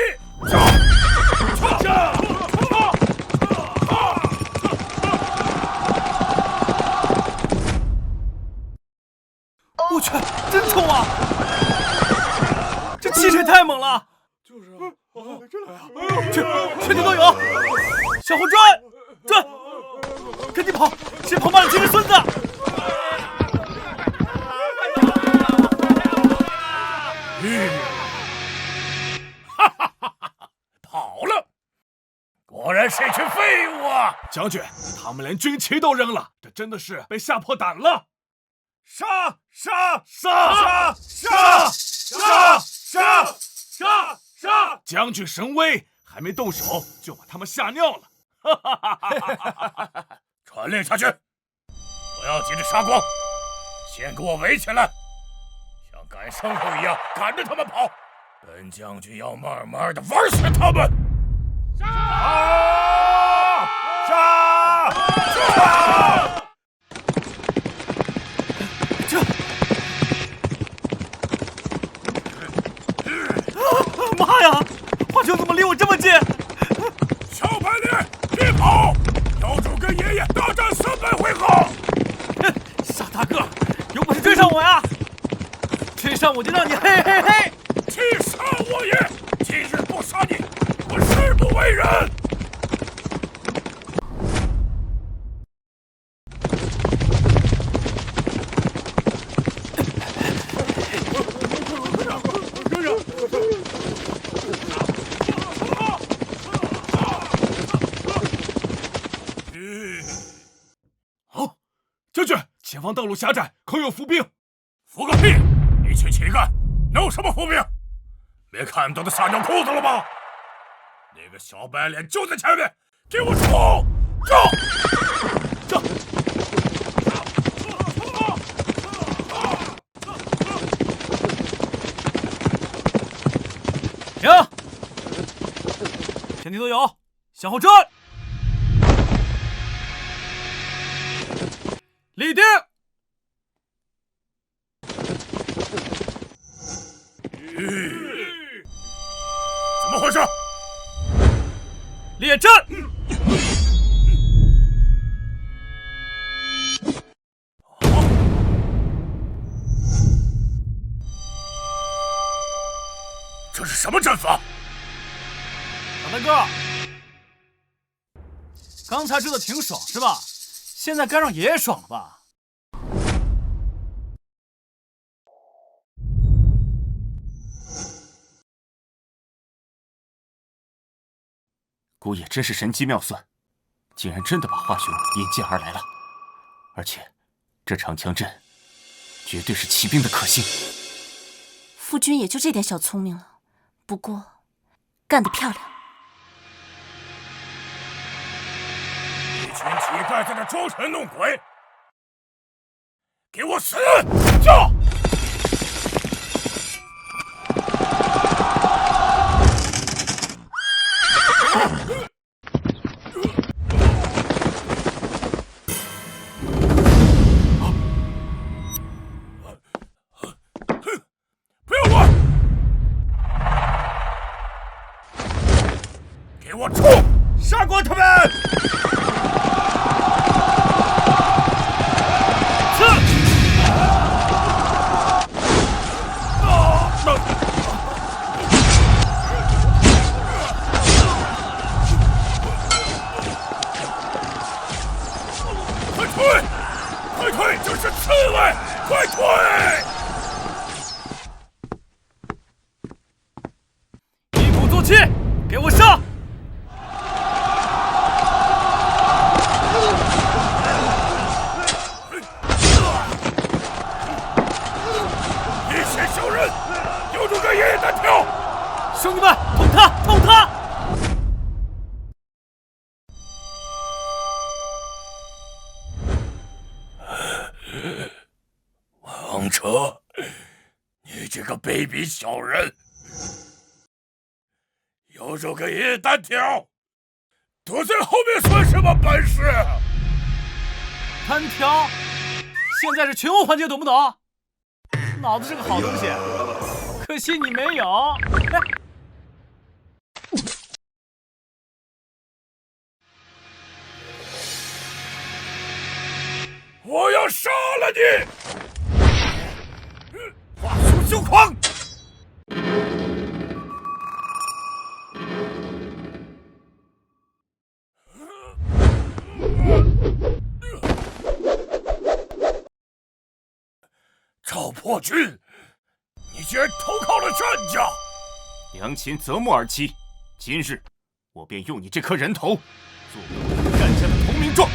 我去，真冲啊！这气势也太猛了。就是啊，真来啊！全体都有，小红转，赶紧跑！先跑慢了，亲着孙子。跑了！果然是一群废物啊！将军，他们连军旗都扔了，这真的是被吓破胆了。杀！将军神威，还没动手就把他们吓尿了。传令下去，不要急着杀光，先给我围起来，像赶牲口一样赶着他们跑。本将军要慢慢的玩死他们。杀！杀！杀！妈呀！花球怎么离我这么近？小白脸，别跑！妖主跟爷爷大战300回合！傻大个，有本事追上我呀！追上我就让你嘿嘿嘿！去杀我也！今日不杀你，我誓不为人！好，将军，前方道路狭窄，恐有伏兵。伏个屁！一群乞丐，能有什么伏兵？没看到他撒尿裤子了吗？那个小白脸就在前面，给我冲！冲！停！前敌都有，向后撤！立定！怎么回事？列阵！这是什么阵法？老大哥，刚才知道挺爽是吧？现在该让爷爷爽了吧？姑爷真是神机妙算，竟然真的把华雄引荐而来了。而且，这长枪阵绝对是骑兵的克星。夫君也就这点小聪明了，不过干得漂亮。一群乞丐在这装神弄鬼，给我死！不要管！给我冲！杀光他们！快退！这是刺猬！快退！一鼓作气，给我上！一些小人，有种跟爷爷单挑！兄弟们，捅他！捅他！王哲，你这个卑鄙小人，有种跟爷爷单挑，躲在后面算什么本事？单挑？现在是群殴环节，懂不懂？脑子是个好东西，可惜你没有。来，我要杀了你！华雄休狂！赵破军，你竟然投靠了战家！良禽择木而栖，今日我便用你这颗人头，做我战家的投名状。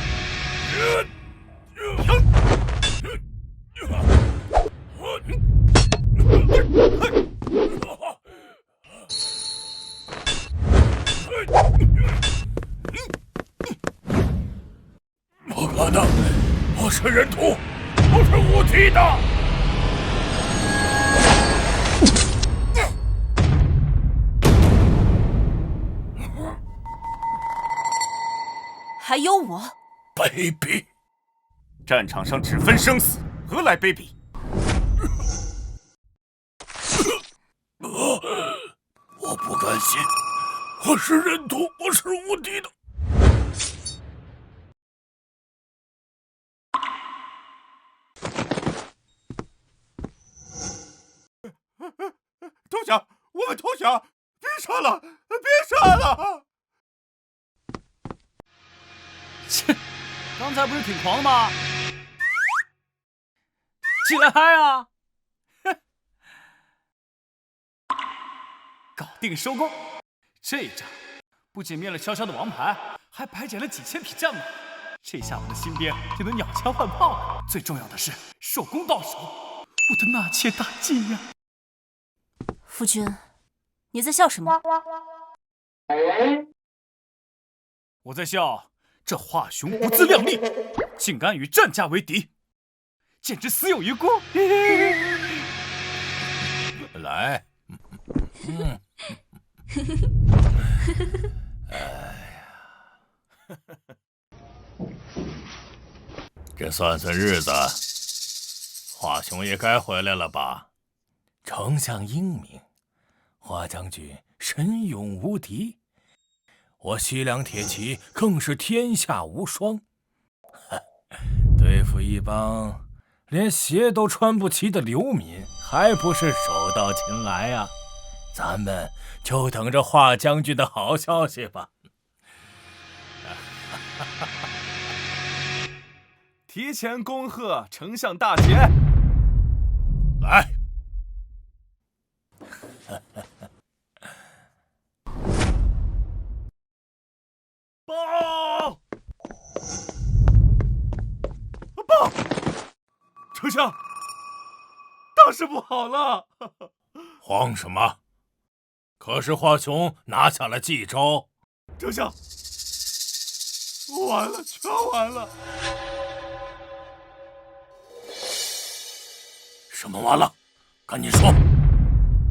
是人屠，我是无敌的。还有我，卑鄙！战场上只分生死，何来卑鄙？我不甘心，我是人屠，我是无敌的。投降！我们投降！别杀了！别杀了！切，刚才不是挺狂的吗？起来嗨啊！搞定收工！这一仗不仅灭了潇潇的王牌，还排减了几千匹战马。这下我的新编就能鸟枪换炮了。最重要的是收工到手，我的纳妾大计呀！夫君，你在笑什么？我在笑这华雄不自量力，竟敢与战家为敌，简直死有余辜！来，这算算日子，华雄也该回来了吧？丞相英明，华将军神勇无敌，我西凉铁骑更是天下无双。对付一帮连鞋都穿不齐的流民，还不是手到擒来呀？咱们就等着华将军的好消息吧。提前恭贺丞相大捷！来，报！报！丞相，大事不好了！慌什么？可是华雄拿下了冀州。丞相，完了，全完了！什么完了？赶紧说！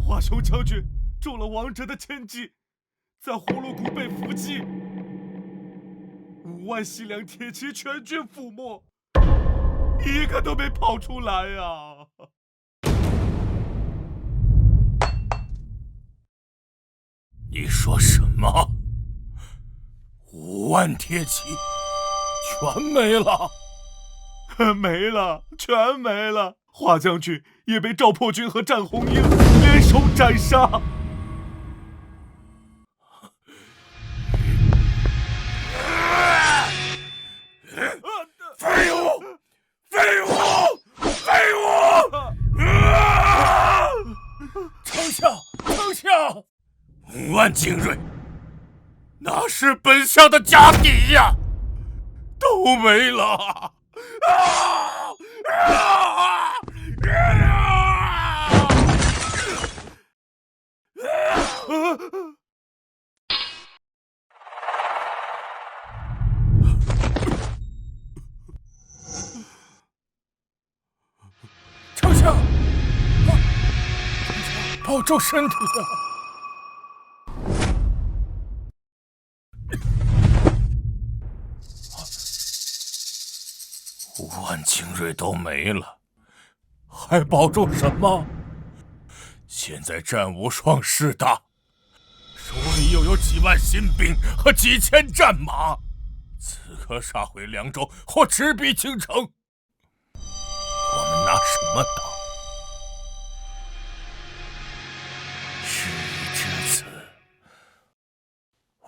华雄将军中了王哲的奸计，在葫芦谷被伏击，5万西凉铁骑全军覆没，一个都没跑出来呀！你说什么？5万铁骑全没了？没了，全没了！华将军也被赵破军和战红英联手斩杀。废物！废物！废物！丞相，丞相！5万精锐，那是本相的家底呀，都没了！丞相，保重身体啊！5万精锐都没了，还保重什么？现在战无双势大，手里又有几万新兵和几千战马，此刻杀回凉州或直逼京城，我们拿什么打？事已至此，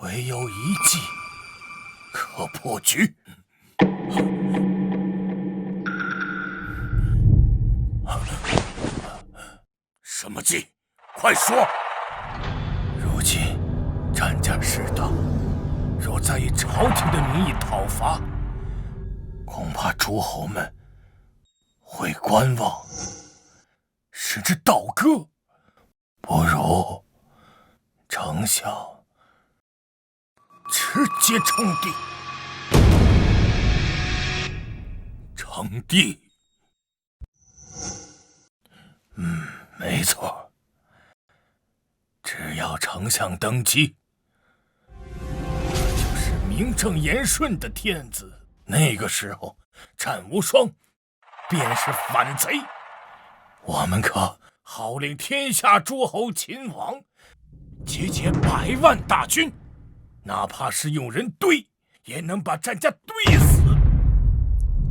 唯有一计可破局。什么计？快说！如今战家势大，若再以朝廷的名义讨伐，恐怕诸侯们会观望，甚至倒戈。不如丞相直接称帝。丞称帝。没错，只要丞相登基，就是名正言顺的天子。那个时候，战无双便是反贼。我们可号令天下诸侯秦王，集结100万大军，哪怕是用人堆，也能把战家堆死。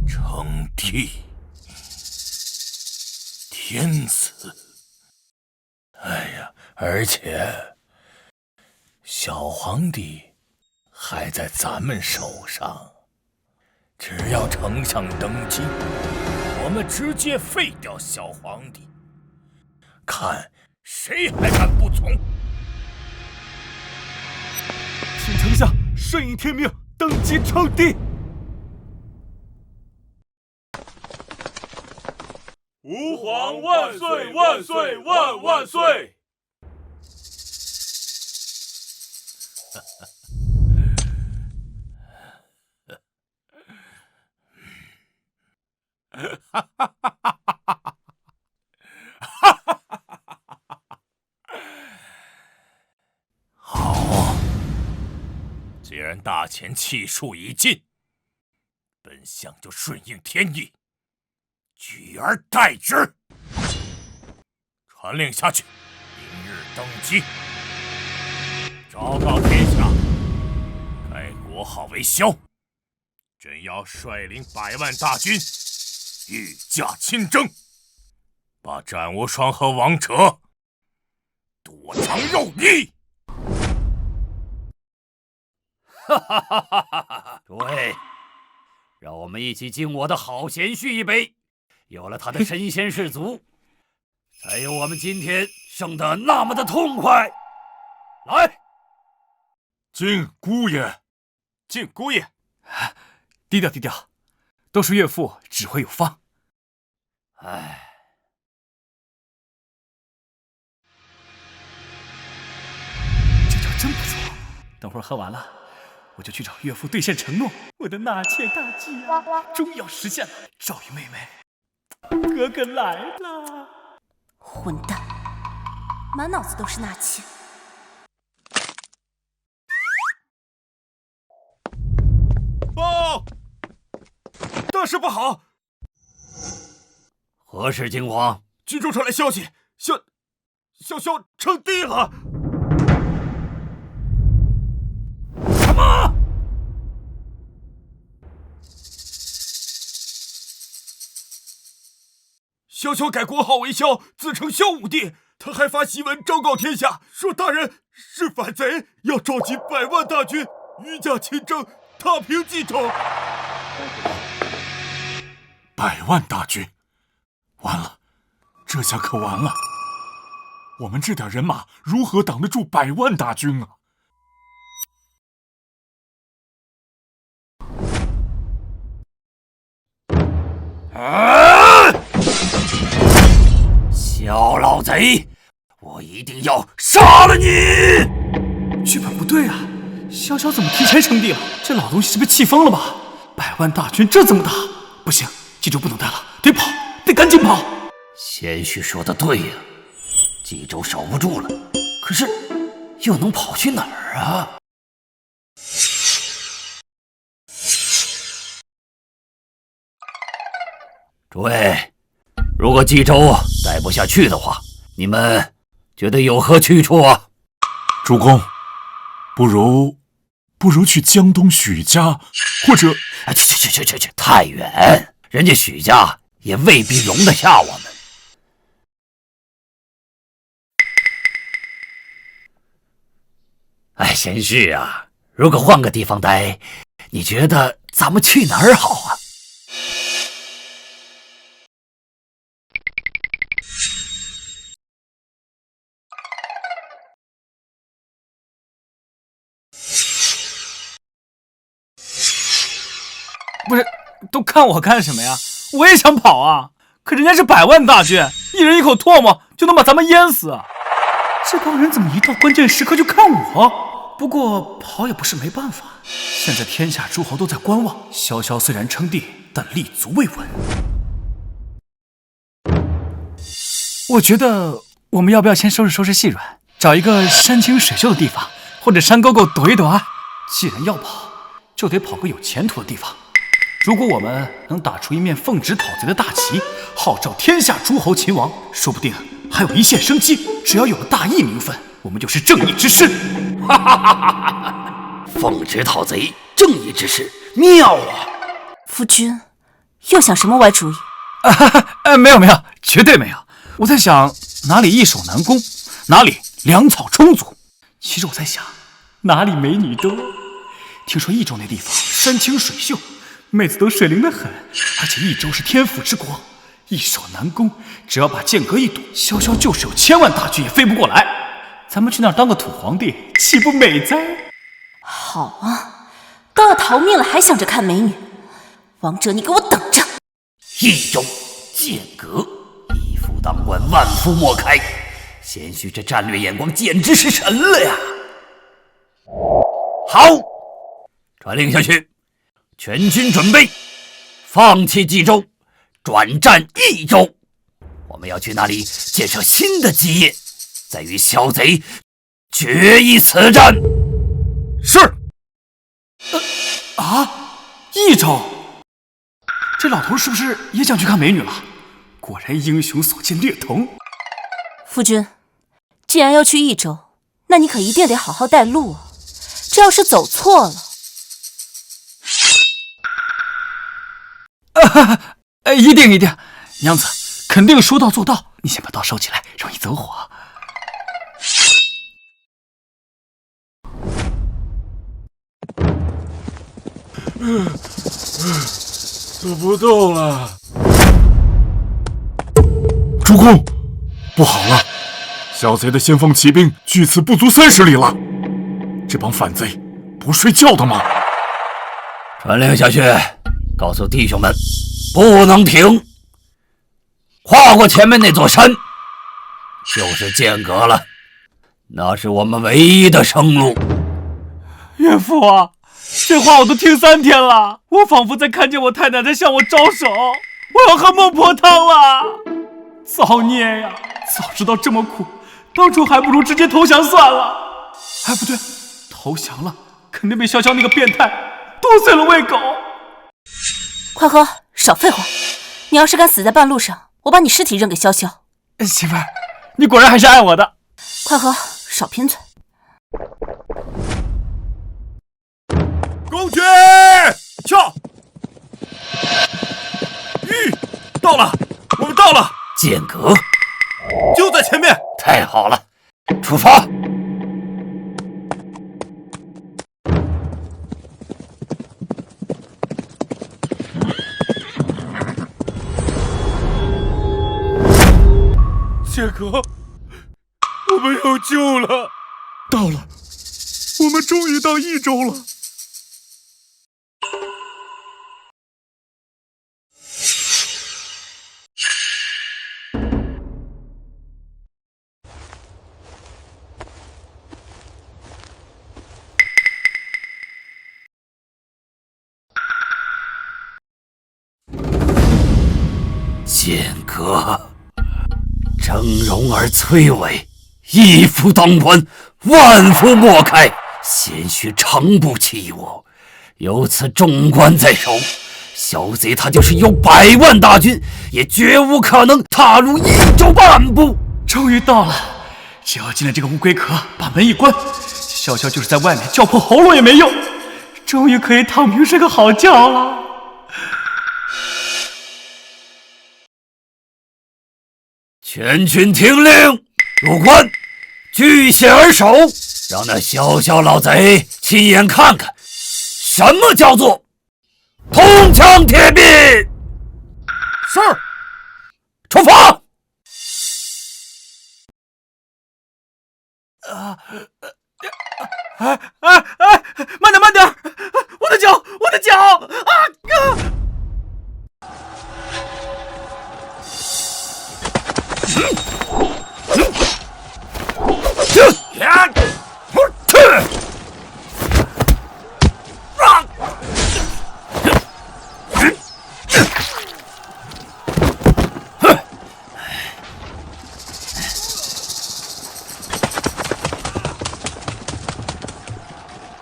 称帝，天子。哎呀，而且小皇帝还在咱们手上。只要丞相登基，我们直接废掉小皇帝，看谁还敢不从。请丞相顺应天命，登基称帝。吾皇万岁万岁万万岁！好，既然大前气数已尽，本相就顺应天意，取而代之。传令下去，明日登基，昭告天下，改国号为萧。朕要率领100万大军，御驾亲征，把战无双和王哲剁成肉泥。哈哈哈哈哈哈！诸位，让我们一起敬我的好贤婿一杯。有了他的身先士卒，才有我们今天胜得那么的痛快。来，敬姑爷，敬姑爷。低调低调，都是岳父指挥有方。哎，这招真不错。等会儿喝完了，我就去找岳父兑现承诺。我的纳妾大计啊，终于要实现了。赵玉妹妹，哥哥来了！混蛋，满脑子都是纳妾。报！大事不好！何事惊慌？军中传来消息，萧称帝了！什么？萧改国号为萧，自称萧武帝。他还发檄文昭告天下，说大人是反贼，要召集100万大军，御驾亲征，踏平冀州。100万大军，完了，这下可完了。我们这点人马如何挡得住100万大军啊？小老贼，我一定要杀了你！剧本不对啊，萧怎么提前称帝了？这老东西是被气疯了吧？100万大军这怎么打？不行，冀州不能待了，得跑，得赶紧跑！贤婿说的对呀，冀州守不住了，可是又能跑去哪儿啊？诸位，如果冀州待不下去的话，你们觉得有何去处啊？主公，不如去江东许家，或者……去，太远，人家许家也未必容得下我们。哎，贤婿啊，如果换个地方待，你觉得咱们去哪儿好啊？不是，都看我干什么呀？我也想跑啊，可人家是100万大军，一人一口唾沫就能把咱们淹死。这帮人怎么一到关键时刻就看我？不过跑也不是没办法，现在天下诸侯都在观望。萧虽然称帝，但立足未稳。我觉得我们要不要先收拾收拾细软，找一个山清水秀的地方，或者山沟沟躲一躲啊？既然要跑，就得跑个有前途的地方。如果我们能打出一面奉旨讨贼的大旗，号召天下诸侯秦王，说不定还有一线生机。只要有了大义名分，我们就是正义之士。哈哈哈哈哈！奉旨讨贼，正义之士，妙啊！夫君又想什么歪主意？没有，绝对没有。我在想哪里易守难攻，哪里粮草充足。其实我在想哪里美女多。听说益州那地方山清水秀，妹子都水灵得很，而且益州是天府之国，易守难攻。只要把剑阁一堵，萧萧就是有1000万大军也飞不过来。咱们去那儿当个土皇帝，岂不美哉？好啊，都要逃命了，还想着看美女？王者，你给我等着！益州剑阁，一夫当关，万夫莫开。贤婿这战略眼光简直是神了呀！好，传令下去，全军准备，放弃冀州，转战益州。我们要去那里建设新的基业，再与小贼决一死战。是。益州，这老头是不是也想去看美女了？果然英雄所见略同。夫君，既然要去益州，那你可一定得好好带路啊！这要是走错了……一定，娘子肯定说到做到。你先把刀收起来，容易走火。走不动了。主公，不好了，小贼的先锋骑兵距此不足30里了。这帮反贼不睡觉的吗？传令下去，告诉弟兄们，不能停，跨过前面那座山，就是剑阁了，那是我们唯一的生路。岳父啊，这话我都听3天了，我仿佛在看见我太太在向我招手，我要喝孟婆汤了。造孽呀！早知道这么苦，当初还不如直接投降算了。不对，投降了肯定被潇潇那个变态剁碎了喂狗。快喝，少废话！你要是敢死在半路上，我把你尸体扔给潇潇。媳妇儿，你果然还是爱我的。快喝，少贫嘴。公爵，跳！到了，我们到了。剑阁就在前面。太好了，出发！剑阁，我们有救了！到了，我们终于到益州了。剑阁，峥嵘而崔伟，一夫当关，万夫莫开。鲜血长不起我，有此重关在手，小贼他就是有100万大军，也绝无可能踏入益州半步。终于到了，只要进了这个乌龟壳，把门一关，潇潇就是在外面叫破喉咙也没用，终于可以躺平睡个好觉了。全军听令，入关，据险而守，让那小小老贼亲眼看看，什么叫做铜墙铁壁。是，出发！慢点，我的脚！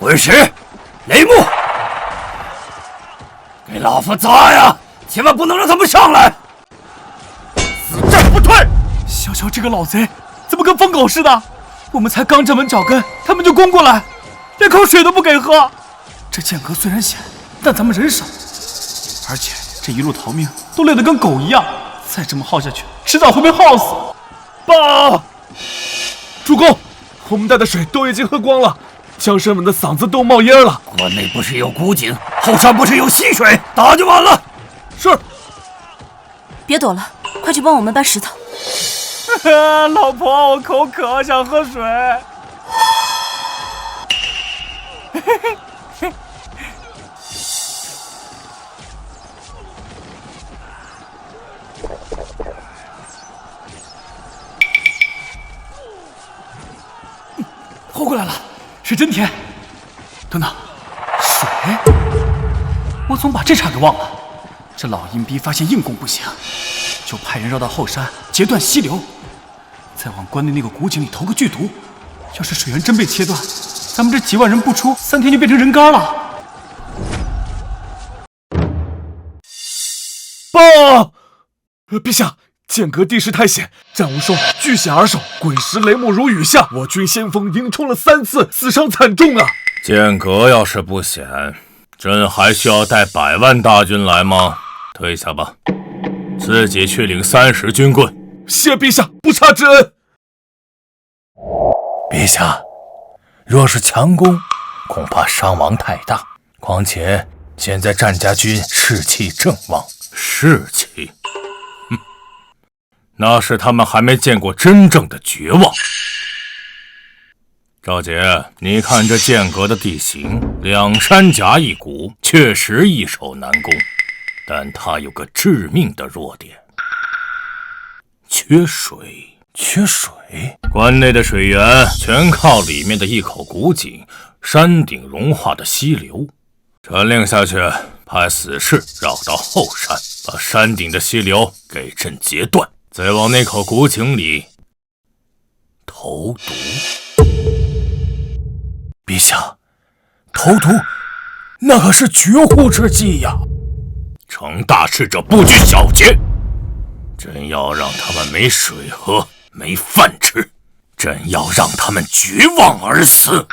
滚石、雷木，给老夫砸呀！千万不能让他们上来！死战不退！小小这个老贼怎么跟疯狗似的？我们才刚站稳脚跟，他们就攻过来，连口水都不给喝。这剑阁虽然险，但咱们人少，而且这一路逃命都累得跟狗一样，再这么耗下去，迟早会被耗死。报！主公，我们带的水都已经喝光了，将士们的嗓子都冒烟了。关内不是有古井，后山不是有溪水，打就完了。是。别躲了，快去帮我们搬石头。老婆，我口渴，想喝水。活过来了，水真甜。等等，水？我总把这茬给忘了。这老阴逼发现硬攻不行，就派人绕到后山截断溪流，再往关内那个古井里投个剧毒。要是水源真被切断，咱们这几万人不出，3天就变成人干了。报！陛下，剑阁地势太险，战无双据险而守，滚石雷木如雨下，我军先锋迎冲了3次，死伤惨重啊！剑阁要是不险，朕还需要带100万大军来吗？退下吧，自己去领30军棍。谢陛下，不差之恩。陛下，若是强攻，恐怕伤亡太大。况且现在战家军士气正旺，士气，那是他们还没见过真正的绝望。赵姐，你看这剑阁的地形，2山夹1谷，确实易守难攻，但它有个致命的弱点，缺水。缺水，关内的水源全靠里面的一口古井，山顶融化的溪流。传令下去，派死士绕到后山，把山顶的溪流给朕截断，再往那口古井里投毒。陛下，投毒，那可是绝户之计呀！成大事者不拘小节，朕要让他们没水喝，没饭吃，朕要让他们绝望而死。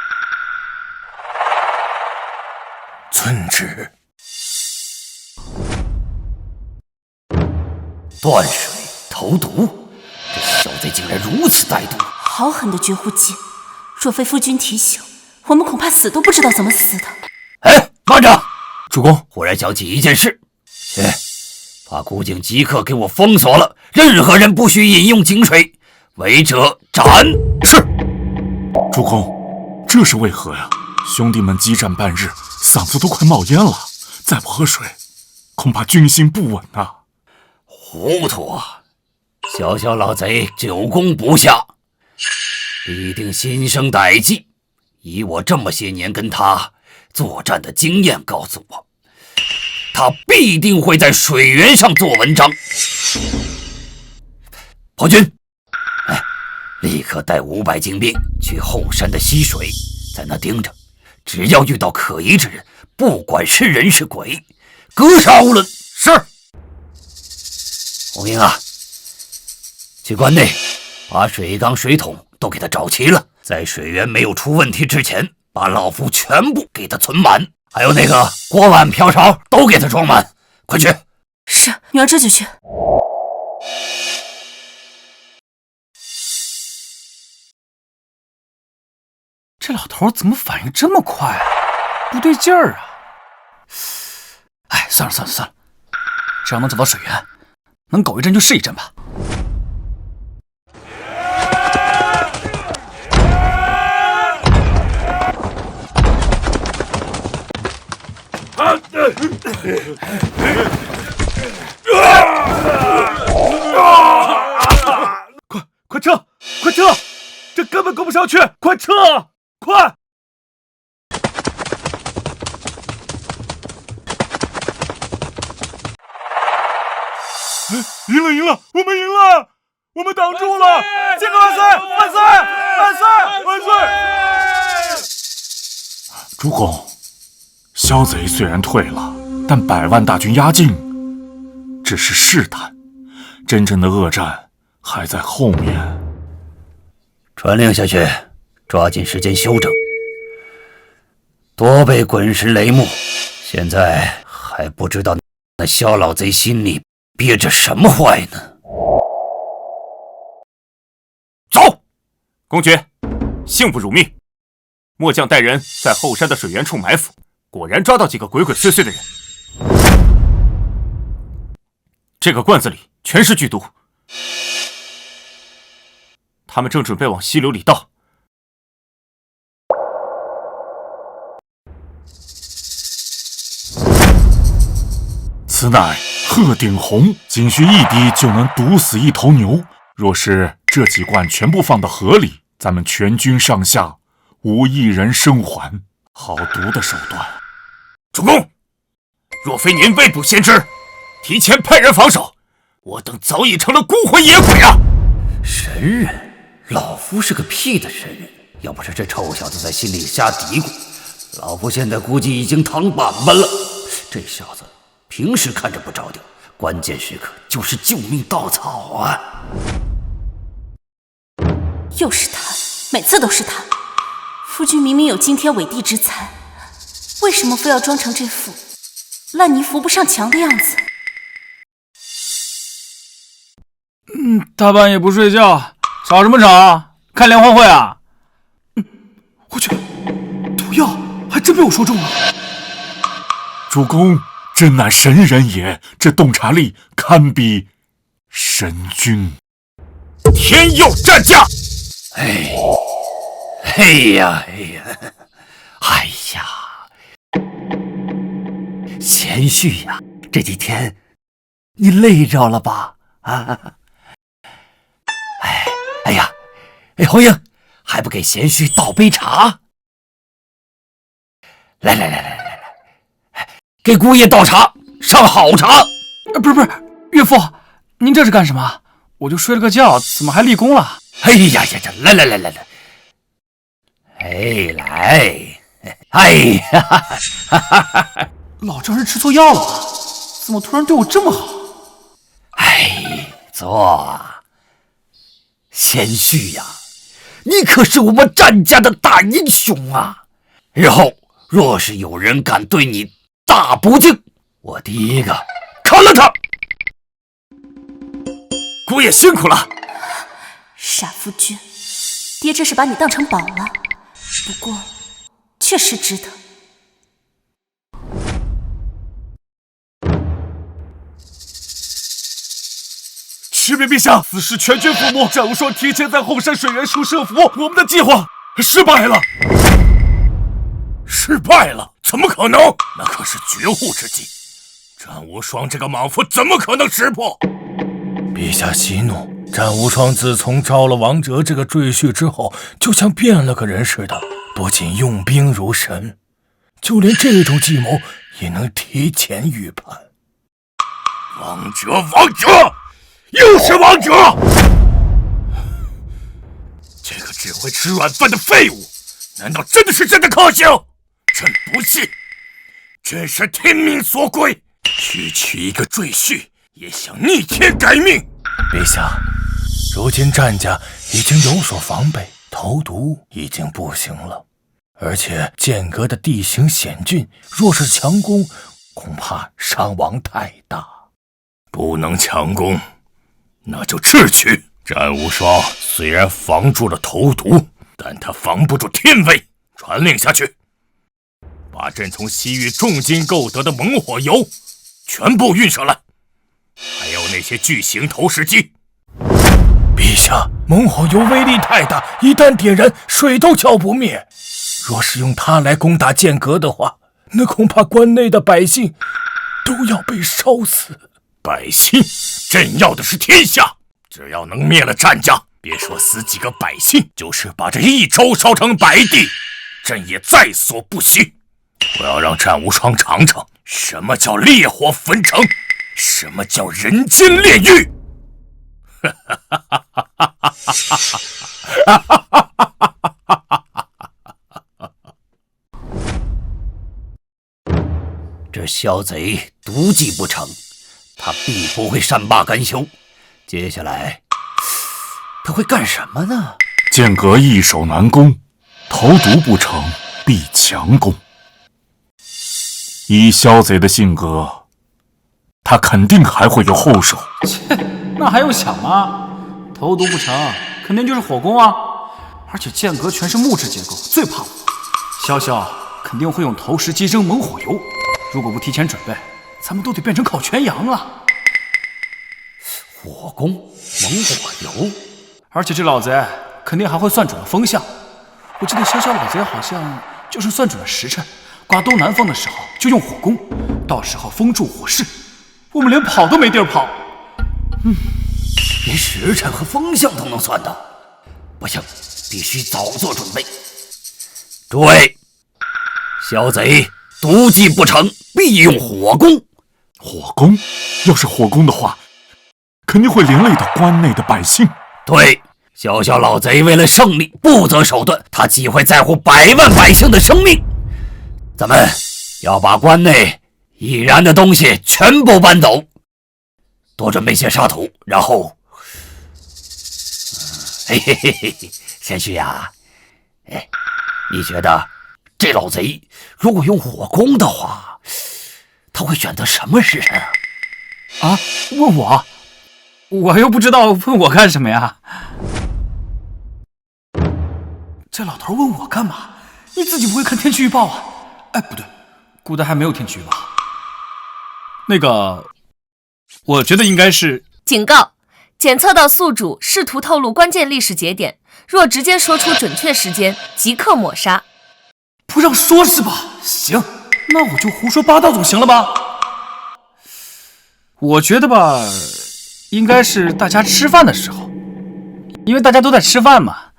遵旨。断水投毒，这小贼竟然如此歹毒！好狠的绝户计！若非夫君提醒，我们恐怕死都不知道怎么死的。哎，慢着！主公，忽然想起一件事，去把古井即刻给我封锁了，任何人不许饮用井水，违者斩。是。主公，这是为何呀？兄弟们激战半日，嗓子都快冒烟了，再不喝水，恐怕军心不稳啊！糊涂啊！小小老贼久攻不下，必定心生歹计。以我这么些年跟他作战的经验告诉我，他必定会在水源上做文章。婆军，立刻带500精兵去后山的溪水，在那盯着，只要遇到可疑之人，不管是人是鬼，格杀勿论。是。红英啊，去关内把水缸水桶都给他找齐了，在水源没有出问题之前，把老夫全部给他存满，还有那个锅碗瓢勺都给他装满，快去。是，女儿这就去。这老头怎么反应这么快啊？不对劲儿啊！哎，算了，只要能找到水源，能苟一阵就试一阵吧。快撤！这根本攻不上去！快撤！快！赢了！我们赢了！我们挡住了！剑阁万岁！万岁！主公，萧贼虽然退了，但100万大军压境，只是试探，真正的恶战还在后面。传令下去，抓紧时间休整。多被滚石雷目，现在还不知道那萧老贼心里憋着什么坏呢。走，公爵，幸不辱命。末将带人在后山的水源处埋伏，果然抓到几个鬼鬼祟祟的人。这个罐子里全是剧毒，他们正准备往溪流里倒。此乃鹤顶红，仅需1滴就能毒死1头牛。若是这几罐全部放到河里，咱们全军上下无一人生还。好毒的手段！主公，若非您未卜先知，提前派人防守，我等早已成了孤魂野鬼啊！神人，老夫是个屁的神人！要不是这臭小子在心里瞎嘀咕，老夫现在估计已经躺板板了。这小子平时看着不着调，关键时刻就是救命稻草啊！又是他，每次都是他。夫君明明有惊天伟地之才，为什么非要装成这副烂泥扶不上墙的样子？大半夜不睡觉，吵什么吵？看联欢会啊？我去，毒药还真被我说中了。主公真乃神人也，这洞察力堪比神君。天佑战将！哎呀！贤婿呀，这几天你累着了吧？红英，还不给贤婿倒杯茶？来，给姑爷倒茶，上好茶。不是，岳父，您这是干什么？我就睡了个觉，怎么还立功了？来，老丈人吃错药了吧？怎么突然对我这么好？坐。贤婿呀，你可是我们战家的大英雄啊！日后若是有人敢对你大不敬，我第一个砍了他。姑爷辛苦了。傻夫君，爹这是把你当成宝了，不过确实值得。启禀陛下，此事全军覆没，战无双提前在后山水源处设伏，我们的计划失败了。失败了？怎么可能？那可是绝户之计，战无双这个莽夫怎么可能识破？陛下息怒，战无双自从招了王哲这个赘婿之后，就像变了个人似的，不仅用兵如神，就连这种计谋也能提前预判。王哲！又是王哲！这个只会吃软饭的废物，难道真的是朕的克星？朕不信，这是天命所归。区区一个赘婿，也想逆天改命？陛下，如今战家已经有所防备，投毒已经不行了，而且剑阁的地形险峻，若是强攻，恐怕伤亡太大。不能强攻，那就智取。战无双虽然防住了投毒，但他防不住天威。传令下去，把朕从西域重金购得的猛火油全部运上来，还有那些巨型投石机。陛下，猛火油威力太大，一旦点燃，水都浇不灭。若是用它来攻打剑阁的话，那恐怕关内的百姓都要被烧死。百姓，朕要的是天下。只要能灭了战家，别说死几个百姓，就是把这一州烧成白地，朕也在所不惜。我要让战无双尝尝什么叫烈火焚城，什么叫人间炼狱。这小贼毒计不成，他必不会善罢甘休。接下来他会干什么呢？剑阁易守难攻，投毒不成必强攻。以萧贼的性格，他肯定还会有后手。切，那还用想吗？投毒不成，肯定就是火攻啊！而且剑阁全是木质结构，最怕火。潇潇肯定会用投石机扔猛火油，如果不提前准备，咱们都得变成烤全羊了。火攻、猛火油，而且这老贼肯定还会算准了风向。我记得潇潇老贼好像就是算准了时辰，刮东南风的时候就用火攻，到时候风助火势，我们连跑都没地儿跑。连时辰和风向都能算到，不行，必须早做准备。诸位，小贼毒计不成，必用火攻。火攻？要是火攻的话，肯定会连累到关内的百姓。对，小小老贼为了胜利不择手段，他岂会在乎百万百姓的生命？咱们要把关内易燃的东西全部搬走，多准备些沙土，然后嘿嘿嘿嘿，贤婿呀，你觉得这老贼如果用火攻的话，他会选择什么时辰啊？问我？我又不知道，问我干什么呀？这老头问我干嘛？你自己不会看天气预报啊？哎，不对，古代还没有天气预报。那个，我觉得应该是警告。检测到宿主试图透露关键历史节点，若直接说出准确时间，即刻抹杀。不让说是吧？行，那我就胡说八道总行了吧？我觉得吧，应该是大家吃饭的时候，因为大家都在吃饭嘛，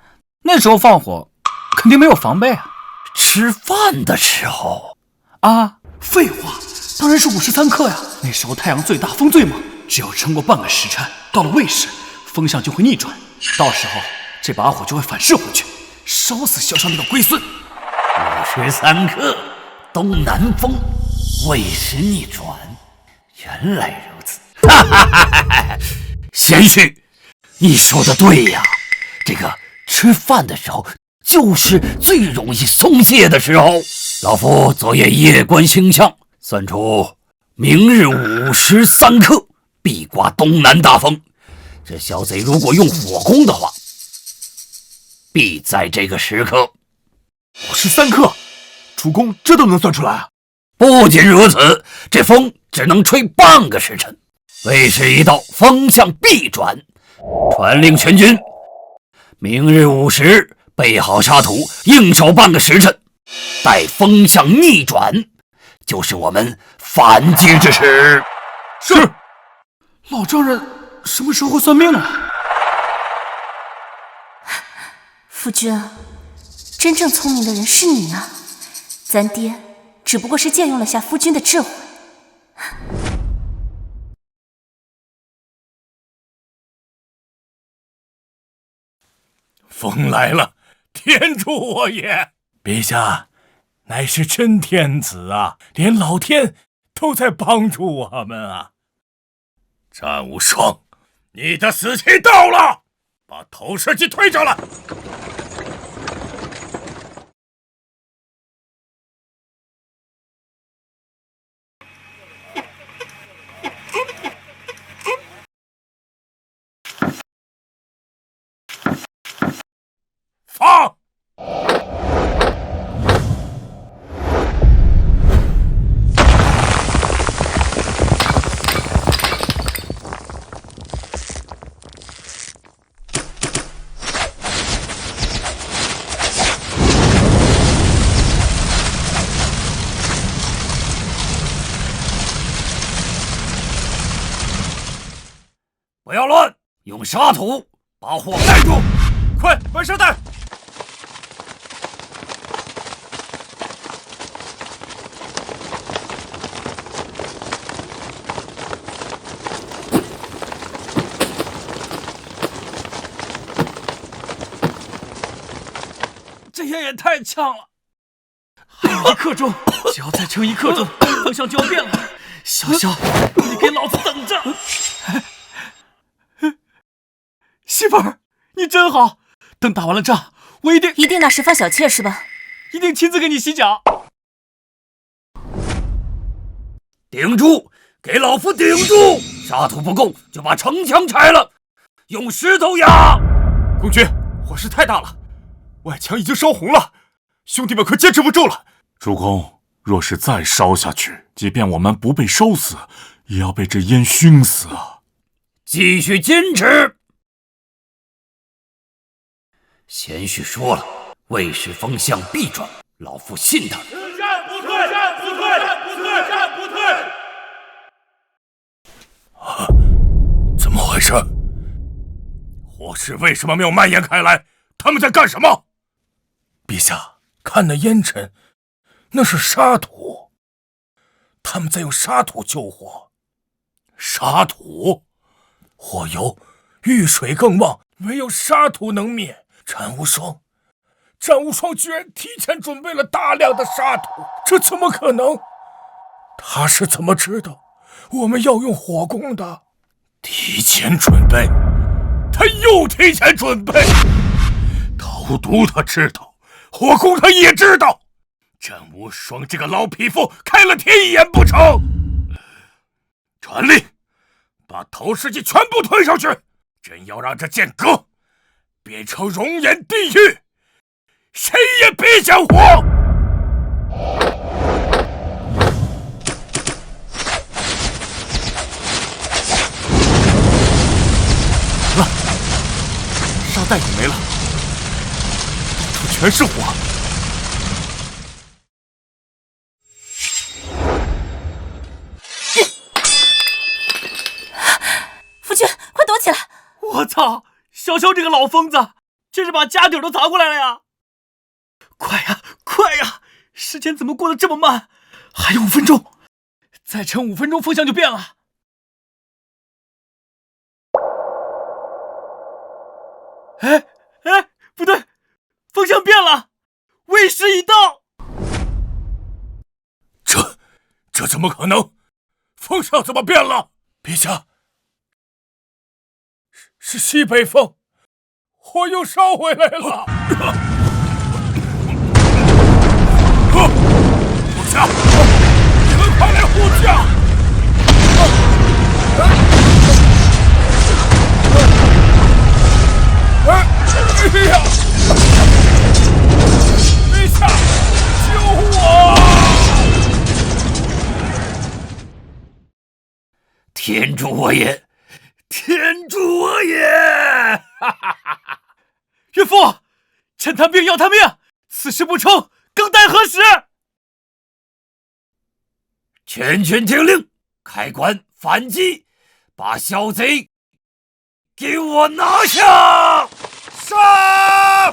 那时候放火肯定没有防备啊。吃饭的时候啊？废话，当然是53克呀！那时候太阳最大，风最猛，只要撑过半个时辰，到了未时，风向就会逆转，到时候这把火就会反噬回去，烧死萧萧那个龟孙。53克，东南风，未时逆转，原来如此。哈哈哈哈！贤婿，你说的对呀，这个吃饭的时候就是最容易松懈的时候。老夫昨夜夜观星象，算出明日午时3刻必刮东南大风。这小贼如果用火攻的话，必在这个时刻。53克，主公这都能算出来啊？不仅如此，这风只能吹半个时辰，未时一到，风向必转。传令全军，明日午时备好沙土，硬守半个时辰，待风向逆转，就是我们反击之时。是。老丈人什么时候会算命啊？夫君，真正聪明的人是你啊，咱爹只不过是借用了下夫君的智慧。风来了，天助我也！陛下，乃是真天子啊，连老天都在帮助我们啊！战无双，你的死期到了，把投石机推上来。放！不要乱，用沙土把火盖住，快搬沙袋！这烟也太呛了，还有1刻钟，只要再撑1刻钟，风向就要变了。潇潇，你给老子等着！媳妇儿，你真好。等打完了仗，我一定拿10方小妾是吧？一定亲自给你洗脚。顶住！给老夫顶住！沙土不够，就把城墙拆了，用石头压。公爵，火势太大了，外墙已经烧红了，兄弟们快坚持不住了。主公，若是再烧下去，即便我们不被烧死，也要被这烟熏死啊！继续坚持。贤婿说了，未使风向必转，老夫信他。战不退！战不退！战不退！战不退！怎么回事？火势为什么没有蔓延开来？他们在干什么？陛下，看那烟尘，那是沙土，他们在用沙土救火。沙土，火由遇水更旺，唯有沙土能灭。战无双居然提前准备了大量的沙土，这怎么可能？他是怎么知道我们要用火攻的？提前准备，他又提前准备。投毒他知道，火攻他也知道。战无双这个老匹夫开了天眼不成？传令，把投石机全部推上去！朕要让这剑阁变成熔岩地狱，谁也别想活！完了，沙袋也没了，到处全是火。夫君，快躲起来！我操！潇潇这个老疯子，真是把家底都砸过来了呀！快呀，快呀！时间怎么过得这么慢？还有5分钟，再撑5分钟，风向就变了。哎，不对，风向变了，为时已到。这怎么可能？风向怎么变了？陛下，是西北风，火又烧回来了。护驾，你们快来护驾！哎呀！陛下，救我！天助我也！天助我也！岳父，趁他病要他命，此事不成，更待何时？全军听令，开棺反击，把小贼给我拿下！杀！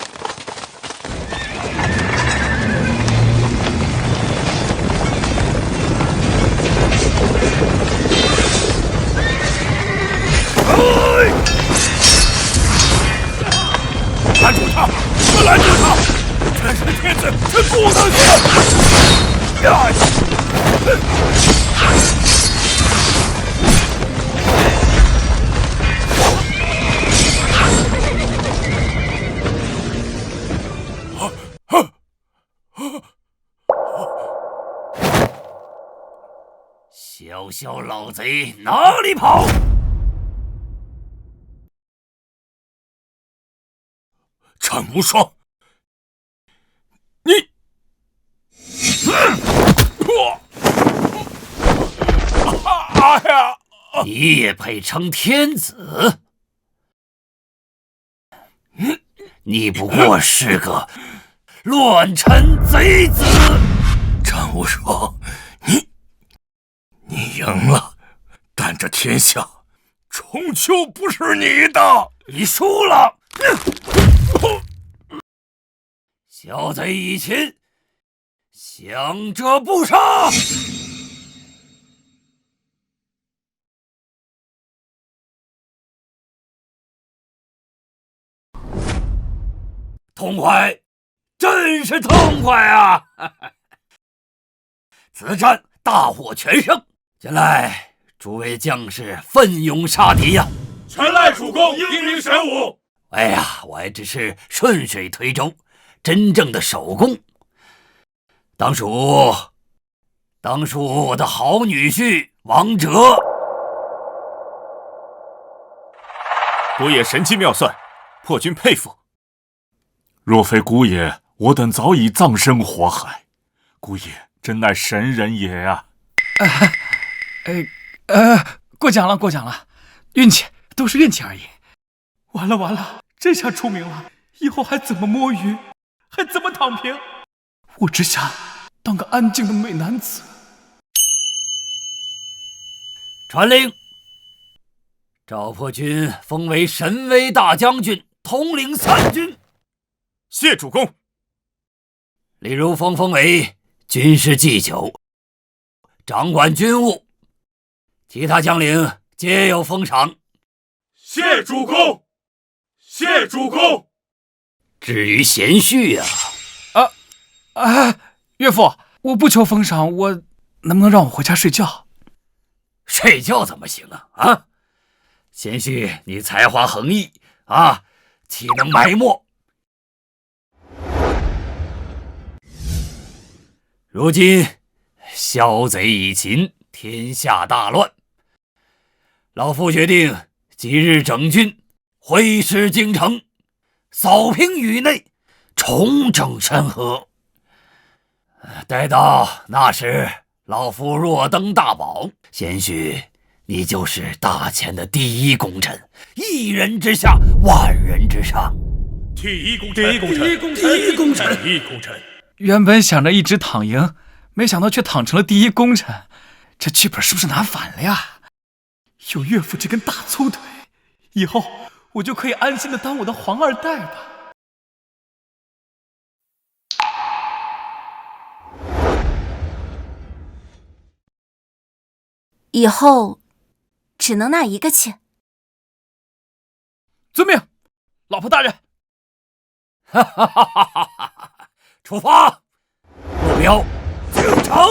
拦住他！你们拦住他！真是天子，这不能行！呀！小老贼哪里跑？战无双，你，你也配称天子？你不过是个乱臣贼子！战无双，你赢了，但这天下终究不是你的。你输了。小贼已擒，降者不杀。痛快，真是痛快啊！此战大获全胜。近来诸位将士奋勇杀敌呀！全赖主公英明神武。哎呀，我也只是顺水推舟，真正的首功，当属我的好女婿王哲。姑爷神机妙算，破军佩服。若非姑爷，我等早已葬身火海。姑爷真乃神人也啊！过奖了，运气都是运气而已。完了，这下出名了，以后还怎么摸鱼，还怎么躺平？我只想当个安静的美男子。传令，赵破军封为神威大将军，统领3军。谢主公。李如风封为军事祭酒，掌管军务，其他将领皆有封赏。谢主公，谢主公。至于贤婿呀，岳父，我不求封赏，我能不能让我回家睡觉？睡觉怎么行啊？贤婿，你才华横溢啊，岂能埋没？如今枭贼已擒，天下大乱，老夫决定即日整军挥师京城，扫平宇内，重整山河。待到那时，老夫若登大宝，贤婿你就是大前的第一功臣，一人之下，万人之上。第一功臣。原本想着一直躺赢，没想到却躺成了第一功臣，这剧本是不是拿反了呀？有岳父这根大粗腿，以后我就可以安心的当我的皇二代吧。以后只能纳一个妾。遵命，老婆大人。出发，目标京城。